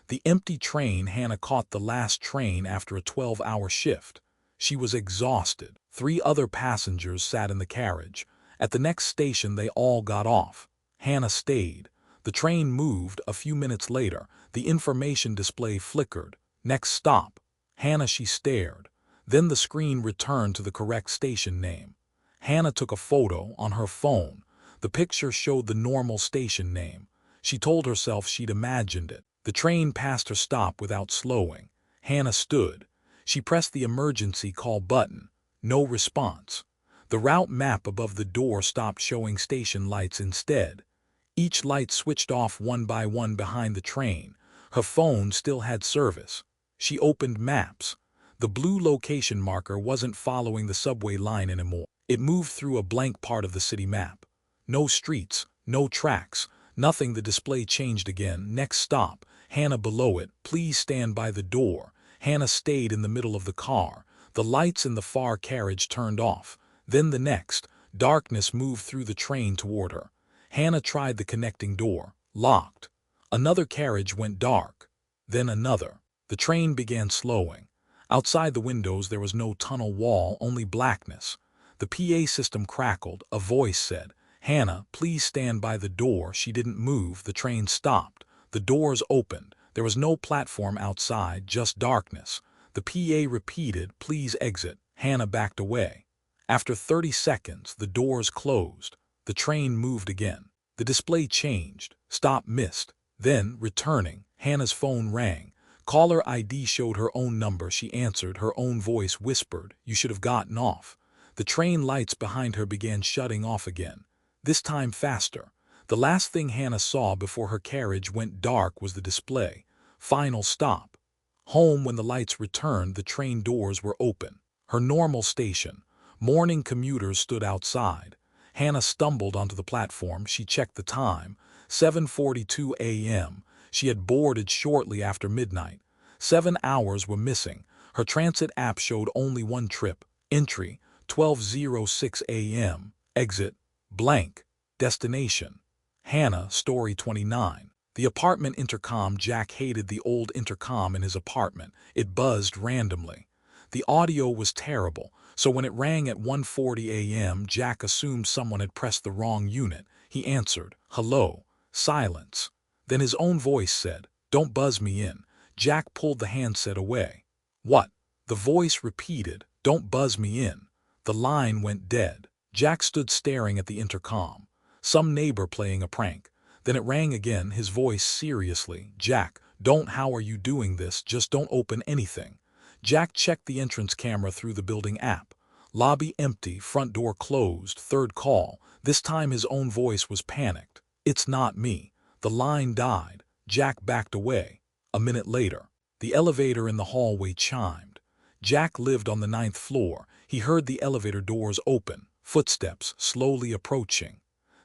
The empty train. Hannah caught the last train after a 12-hour shift. She was exhausted. 3 other passengers sat in the carriage. At the next station they all got off. Hannah stayed. The train moved. A few minutes later, the information display flickered. Next stop. Hannah. She stared. Then the screen returned to the correct station name. Hannah took a photo on her phone. The picture showed the normal station name. She told herself she'd imagined it. The train passed her stop without slowing. Hannah stood. She pressed the emergency call button. No response. The route map above the door stopped showing station lights instead. Each light switched off one by one behind the train. Her phone still had service. She opened maps. The blue location marker wasn't following the subway line anymore. It moved through a blank part of the city map. No streets, no tracks, nothing. The display changed again. Next stop. Hannah. Below it. Please stand by the door. Hannah stayed in the middle of the car. The lights in the far carriage turned off. Then the next. Darkness moved through the train toward her. Hannah tried the connecting door. Locked. Another carriage went dark. Then another. The train began slowing. Outside the windows there was no tunnel wall, only blackness. The PA system crackled. A voice said, "Hannah, please stand by the door." She didn't move. The train stopped. The doors opened. There was no platform outside, just darkness. The PA repeated, "Please exit." Hannah backed away. After 30 seconds, the doors closed. The train moved again. The display changed. Stop missed. Then, returning, Hannah's phone rang. Caller ID showed her own number. She answered. Her own voice whispered, "You should have gotten off." The train lights behind her began shutting off again. This time faster. The last thing Hannah saw before her carriage went dark was the display. Final stop. Home. When the lights returned, the train doors were open. Her normal station. Morning commuters stood outside. Hannah stumbled onto the platform. She checked the time. 7:42 a.m. She had boarded shortly after midnight. 7 hours were missing. Her transit app showed only one trip. Entry, 12:06 a.m. Exit, blank. Destination. Hannah. Story 29. The apartment intercom. Jack hated the old intercom in his apartment. It buzzed randomly. The audio was terrible, so when it rang at 1:40 a.m., Jack assumed someone had pressed the wrong unit. He answered, "Hello." Silence. Then his own voice said, "Don't buzz me in." Jack pulled the handset away. "What?" The voice repeated, "Don't buzz me in." The line went dead. Jack stood staring at the intercom. Some neighbor playing a prank. Then it rang again, his voice seriously, "Jack, don't. How are you doing this? Just don't open anything." Jack checked the entrance camera through the building app. Lobby empty, front door closed. Third call. This time his own voice was panicked. "It's not me." The line died. Jack backed away. A minute later, the elevator in the hallway chimed. Jack lived on the 9th floor. He heard the elevator doors open, footsteps slowly approaching.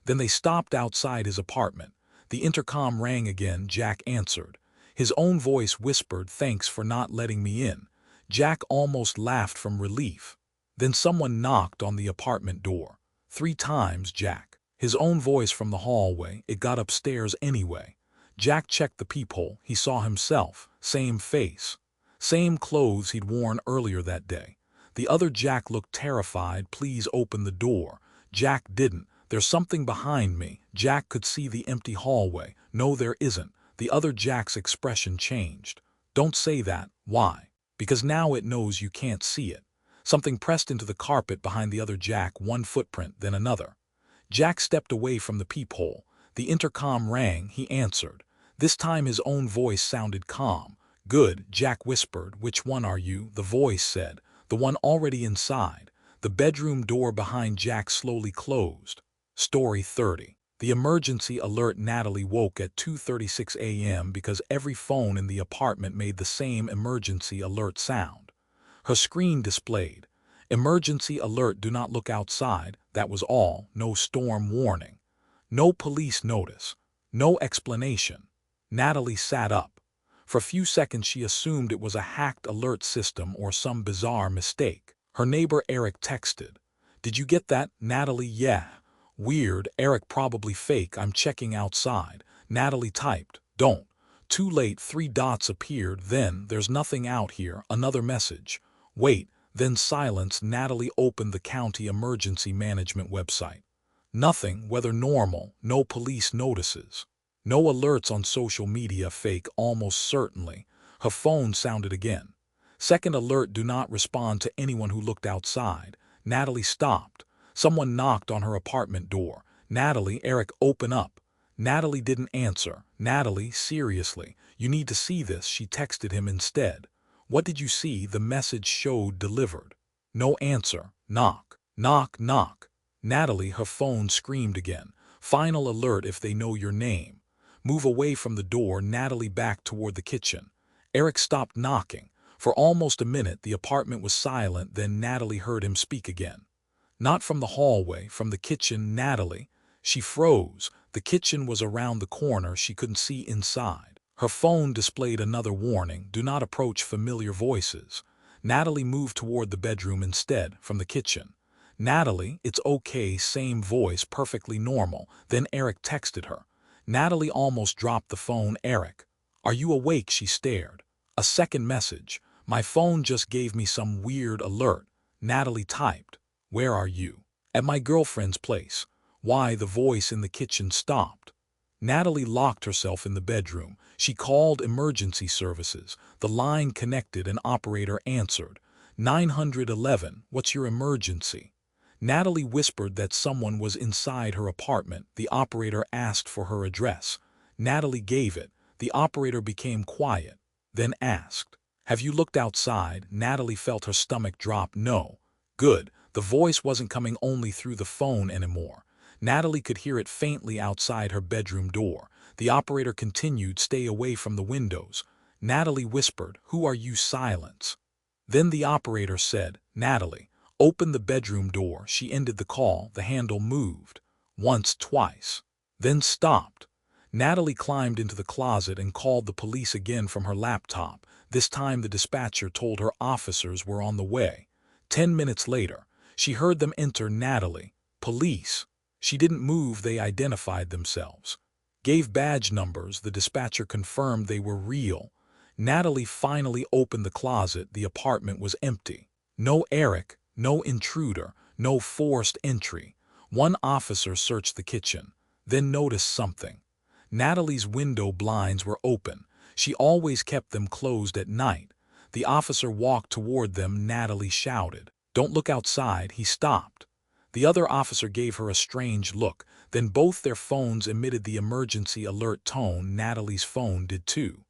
Then they stopped outside his apartment. The intercom rang again. Jack answered. His own voice whispered, "Thanks for not letting me in." Jack almost laughed from relief. Then someone knocked on the apartment door. 3 times. Jack. His own voice from the hallway. It got upstairs anyway. Jack checked the peephole. He saw himself. Same face. Same clothes he'd worn earlier that day. The other Jack looked terrified. "Please open the door." Jack didn't. "There's something behind me." Jack could see the empty hallway. "No, there isn't." The other Jack's expression changed. "Don't say that." "Why?" "Because now it knows you can't see it." Something pressed into the carpet behind the other Jack, one footprint, then another. Jack stepped away from the peephole. The intercom rang. He answered. This time his own voice sounded calm. "Good," Jack whispered. "Which one are you?" The voice said. "The one already inside." The bedroom door behind Jack slowly closed. Story 30. The emergency alert. Natalie woke at 2:36 a.m. because every phone in the apartment made the same emergency alert sound. Her screen displayed, "Emergency alert, do not look outside." That was all. No storm warning. No police notice. No explanation. Natalie sat up. For a few seconds she assumed it was a hacked alert system or some bizarre mistake. Her neighbor Eric texted, "Did you get that, Natalie?" "Yeah." "Weird, Eric probably fake, I'm checking outside." Natalie typed, "Don't." Too late, 3 dots appeared, then, "There's nothing out here." Another message. Wait, then silence. Natalie opened the county emergency management website. Nothing, weather normal, no police notices. No alerts on social media, fake almost certainly. Her phone sounded again. Second alert, do not respond to anyone who looked outside. Natalie stopped. Someone knocked on her apartment door. Natalie, Eric, open up. Natalie didn't answer. Natalie, seriously, you need to see this. She texted him instead. What did you see? The message showed delivered. No answer. Knock. Knock, knock. Natalie, her phone screamed again. Final alert if they know your name. Move away from the door. Natalie backed toward the kitchen. Eric stopped knocking. For almost a minute the apartment was silent, then Natalie heard him speak again. Not from the hallway, from the kitchen. Natalie. She froze. The kitchen was around the corner, she couldn't see inside. Her phone displayed another warning, do not approach familiar voices. Natalie moved toward the bedroom instead, from the kitchen. Natalie, it's okay, same voice, perfectly normal. Then Eric texted her. Natalie almost dropped the phone. Eric, are you awake? She stared. A second message. My phone just gave me some weird alert. Natalie typed. Where are you? At my girlfriend's place. Why? The voice in the kitchen stopped. Natalie locked herself in the bedroom. She called emergency services. The line connected, an operator answered. 911, what's your emergency? Natalie whispered that someone was inside her apartment. The operator asked for her address. Natalie gave it. The operator became quiet, then asked, have you looked outside? Natalie felt her stomach drop. No. Good. The voice wasn't coming only through the phone anymore. Natalie could hear it faintly outside her bedroom door. The operator continued, stay away from the windows. Natalie whispered, who are you? Silence. Then the operator said, Natalie, open the bedroom door. She ended the call. The handle moved. Once, twice. Then stopped. Natalie climbed into the closet and called the police again from her laptop. This time the dispatcher told her officers were on the way. 10 minutes later, she heard them enter. Natalie, police. She didn't move. They identified themselves. Gave badge numbers. The dispatcher confirmed they were real. Natalie finally opened the closet. The apartment was empty. No Eric, no intruder, no forced entry. One officer searched the kitchen, then noticed something. Natalie's window blinds were open. She always kept them closed at night. The officer walked toward them. Natalie shouted, don't look outside. He stopped. The other officer gave her a strange look. Then both their phones emitted the emergency alert tone. Natalie's phone did too.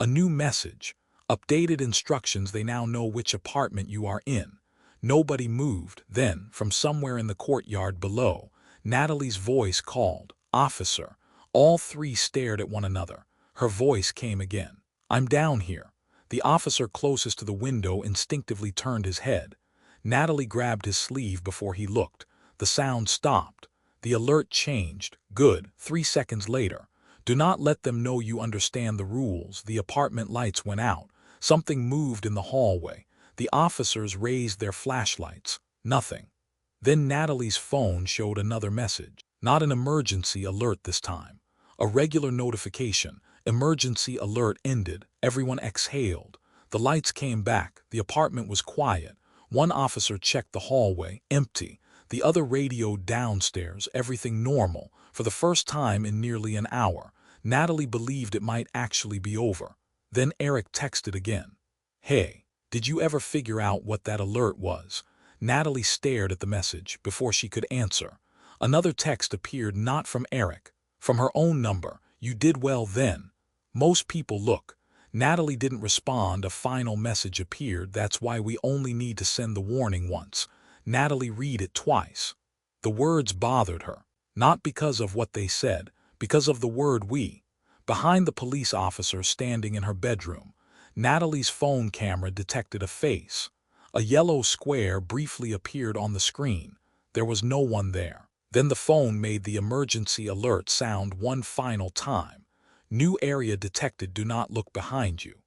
A new message. Updated instructions. They now know which apartment you are in. Nobody moved. Then, from somewhere in the courtyard below, Natalie's voice called, officer. All three stared at one another. Her voice came again. I'm down here. The officer closest to the window instinctively turned his head. Natalie grabbed his sleeve before he looked. The sound stopped. The alert changed. Good. 3 seconds later. Do not let them know you understand the rules. The apartment lights went out. Something moved in the hallway. The officers raised their flashlights. Nothing. Then Natalie's phone showed another message. Not an emergency alert this time. A regular notification. Emergency alert ended. Everyone exhaled. The lights came back. The apartment was quiet. One officer checked the hallway. Empty. The other radioed downstairs. Everything normal. For the first time in nearly an hour. Natalie believed it might actually be over. Then Eric texted again. Hey, did you ever figure out what that alert was? Natalie stared at the message before she could answer. Another text appeared, not from Eric. From her own number. You did well then. Most people look. Natalie didn't respond. A final message appeared. That's why we only need to send the warning once. Natalie read it twice. The words bothered her. Not because of what they said, because of the word we. Behind the police officer standing in her bedroom, Natalie's phone camera detected a face. A yellow square briefly appeared on the screen. There was no one there. Then the phone made the emergency alert sound one final time. New area detected, do not look behind you.